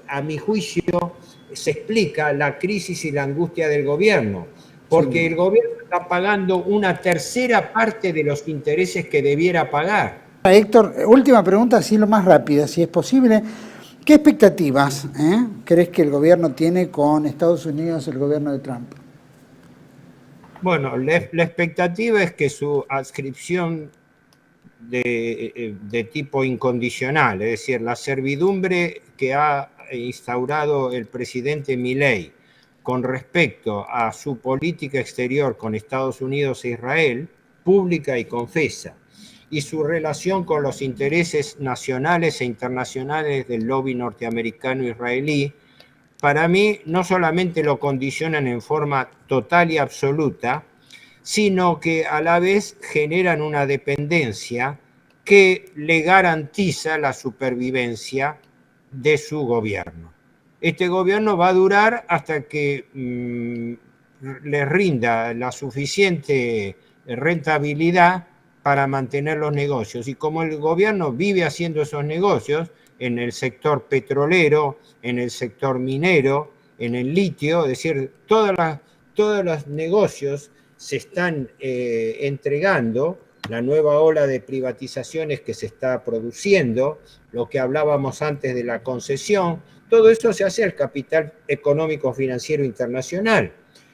a mi juicio, se explica la crisis y la angustia del gobierno. Porque el gobierno está pagando una tercera parte de los intereses que debiera pagar. Héctor, última pregunta, así lo más rápida, si es posible. ¿Qué expectativas crees que el gobierno tiene con Estados Unidos, el gobierno de Trump? Bueno, la expectativa es que su adscripción de tipo incondicional, es decir, la servidumbre que ha instaurado el presidente Milei con respecto a su política exterior con Estados Unidos e Israel, pública y confesa, y su relación con los intereses nacionales e internacionales del lobby norteamericano-israelí, para mí no solamente lo condicionan en forma total y absoluta, sino que a la vez generan una dependencia que le garantiza la supervivencia de su gobierno. Este gobierno va a durar hasta que le rinda la suficiente rentabilidad para mantener los negocios. Y como el gobierno vive haciendo esos negocios en el sector petrolero, en el sector minero, en el litio, es decir, todos los negocios se están entregando, la nueva ola de privatizaciones que se está produciendo, lo que hablábamos antes de la concesión, todo eso se hace al capital económico financiero internacional.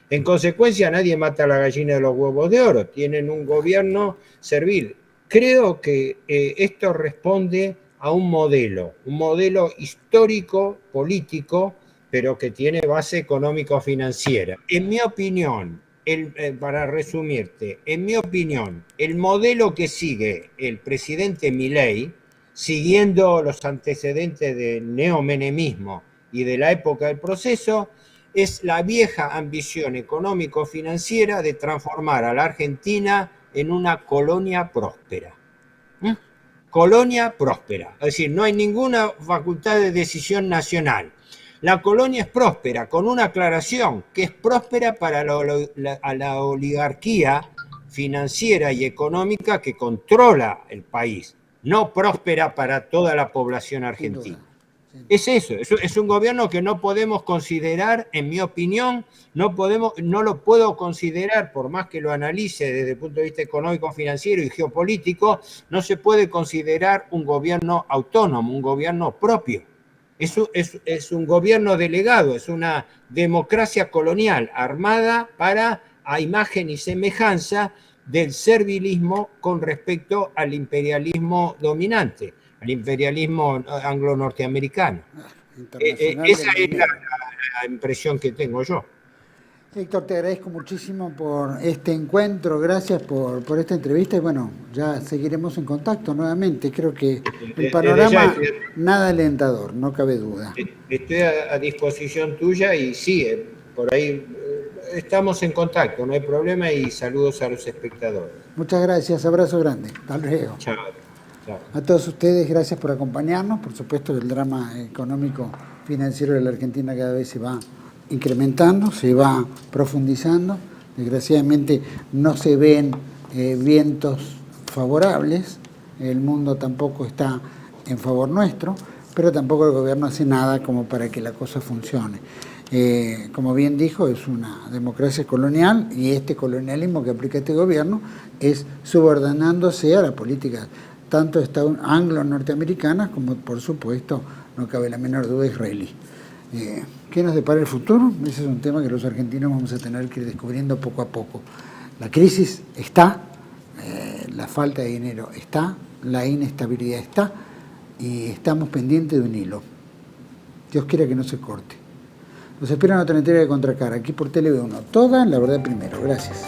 En consecuencia, nadie mata a la gallina de los huevos de oro, tienen un gobierno servil. Creo que esto responde a un modelo histórico, político, pero que tiene base económico-financiera. En mi opinión, para resumirte, en mi opinión, el modelo que sigue el presidente Milei, siguiendo los antecedentes del neomenemismo y de la época del proceso, es la vieja ambición económico-financiera de transformar a la Argentina en una colonia próspera. Colonia próspera, es decir, no hay ninguna facultad de decisión nacional. La colonia es próspera, con una aclaración, que es próspera para la oligarquía financiera y económica que controla el país, no próspera para toda la población argentina. Es eso, es un gobierno que no podemos considerar, en mi opinión, no lo puedo considerar, por más que lo analice desde el punto de vista económico, financiero y geopolítico, no se puede considerar un gobierno autónomo, un gobierno propio. Es un gobierno delegado, es una democracia colonial armada a imagen y semejanza del servilismo con respecto al imperialismo dominante, al imperialismo anglo-norteamericano. Esa es la impresión que tengo yo. Héctor, te agradezco muchísimo por este encuentro, gracias por esta entrevista y bueno, ya seguiremos en contacto nuevamente. Creo que el panorama nada alentador, no cabe duda. Estoy a disposición tuya y sí, por ahí estamos en contacto, no hay problema, y saludos a los espectadores. Muchas gracias, abrazo grande, hasta luego. Chao. Chao. A todos ustedes, gracias por acompañarnos. Por supuesto, el drama económico financiero de la Argentina cada vez se va incrementando, se va profundizando. Desgraciadamente no se ven vientos favorables, el mundo tampoco está en favor nuestro, pero tampoco el gobierno hace nada como para que la cosa funcione. Como bien dijo, es una democracia colonial y este colonialismo que aplica este gobierno es subordinándose a la política tanto anglo-norteamericanas como, por supuesto, no cabe la menor duda, israelí. ¿Qué nos depara el futuro? Ese es un tema que los argentinos vamos a tener que ir descubriendo poco a poco. La crisis está, la falta de dinero está, la inestabilidad está y estamos pendientes de un hilo. Dios quiera que no se corte. Los espero en otra entrega de Contracara, aquí por Tele 1. Toda la verdad primero. Gracias.